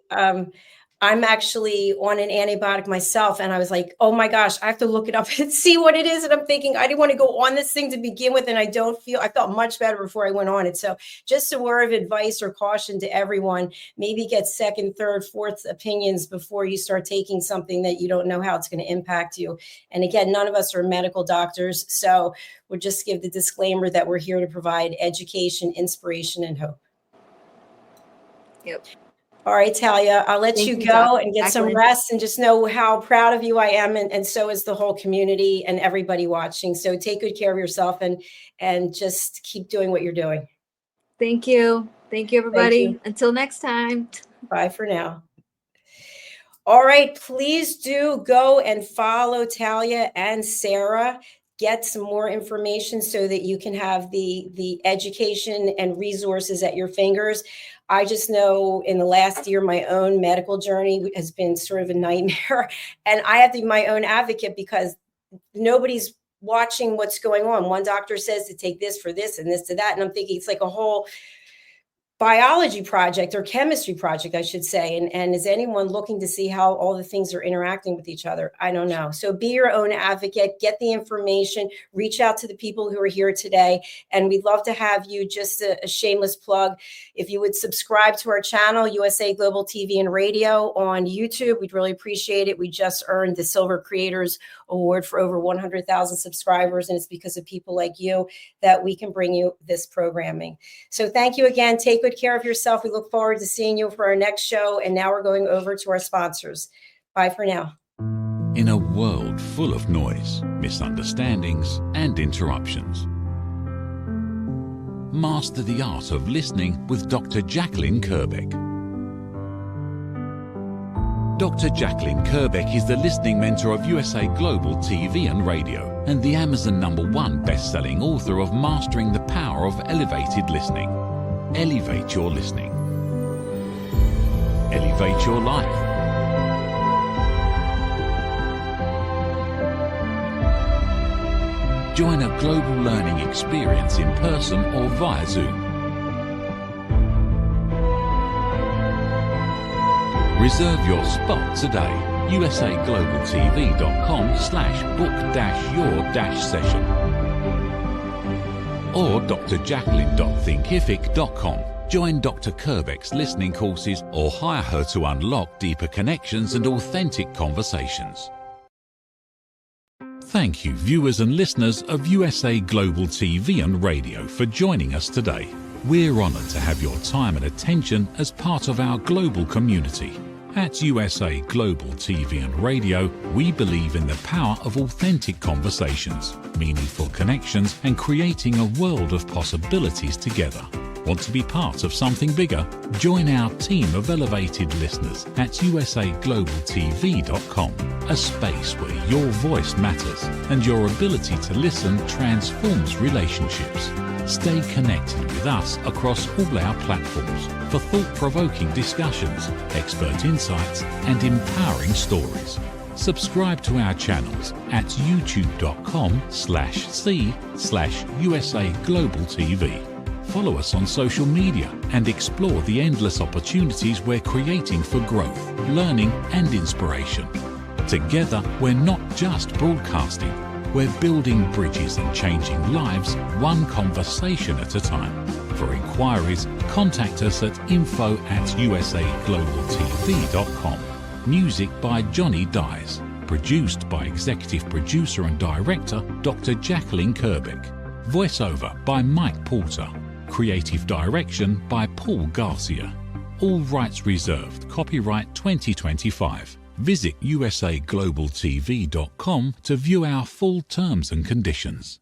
I'm actually on an antibiotic myself. And I was like, oh my gosh, I have to look it up and see what it is. And I'm thinking, I didn't want to go on this thing to begin with. And I felt much better before I went on it. So just a word of advice or caution to everyone, maybe get second, third, fourth opinions before you start taking something that you don't know how it's going to impact you. And again, none of us are medical doctors. So we'll just give the disclaimer that we're here to provide education, inspiration, and hope. Yep. All right, Talia, I'll let Thank you you, go Dr. and get some Jacqueline. rest, and just know how proud of you I am, and so is the whole community and everybody watching. So take good care of yourself, and just keep doing what you're doing. Thank you. Thank you, everybody. you. Until next time. Bye for now. All right, please do go and follow Talia and Sarah. Get some more information so that you can have the education and resources at your fingers. I just know in the last year, my own medical journey has been sort of a nightmare. And I have to be my own advocate because nobody's watching what's going on. One doctor says to take this for this and this to that. And I'm thinking it's like a whole biology project, or chemistry project, I should say. And is anyone looking to see how all the things are interacting with each other? I don't know. So be your own advocate, get the information, reach out to the people who are here today. And we'd love to have you, just a shameless plug, if you would subscribe to our channel, USA Global TV and Radio on YouTube, we'd really appreciate it. We just earned the Silver Creators Award for over 100,000 subscribers. And it's because of people like you that we can bring you this programming. So thank you again. Take good care of yourself. We look forward to seeing you for our next show. And now we're going over to our sponsors. Bye for now. In a world full of noise, misunderstandings, and interruptions, master the art of listening with Dr. Jacqueline Kerbeck. Dr. Jacqueline Kerbeck is the listening mentor of USA Global TV and Radio, and the Amazon #1 best-selling author of Mastering the Power of Elevated Listening. Elevate your listening. Elevate your life. Join a global learning experience in person or via Zoom. Reserve your spot today. usaglobaltv.com/book-your-session or drjacqueline.thinkific.com. Join Dr. Kerbeck's listening courses or hire her to unlock deeper connections and authentic conversations. Thank you, viewers and listeners of USA Global TV and Radio, for joining us today. We're honored to have your time and attention as part of our global community. At USA Global TV and Radio, we believe in the power of authentic conversations, meaningful connections, and creating a world of possibilities together. Want to be part of something bigger? Join our team of elevated listeners at usaglobaltv.com, a space where your voice matters and your ability to listen transforms relationships. Stay connected with us across all our platforms for thought-provoking discussions, expert insights, and empowering stories. Subscribe to our channels at youtube.com/c/USA Global TV. Follow us on social media and explore the endless opportunities we're creating for growth, learning, and inspiration. Together, we're not just broadcasting, we're building bridges and changing lives one conversation at a time. For inquiries, contact us at info@usaglobaltv.com. Music by Johnny Dyes. Produced by Executive Producer and Director Dr. Jacqueline Kerbeck. Voiceover by Mike Porter. Creative Direction by Paul Garcia. All rights reserved. Copyright 2025. Visit usaglobaltv.com to view our full terms and conditions.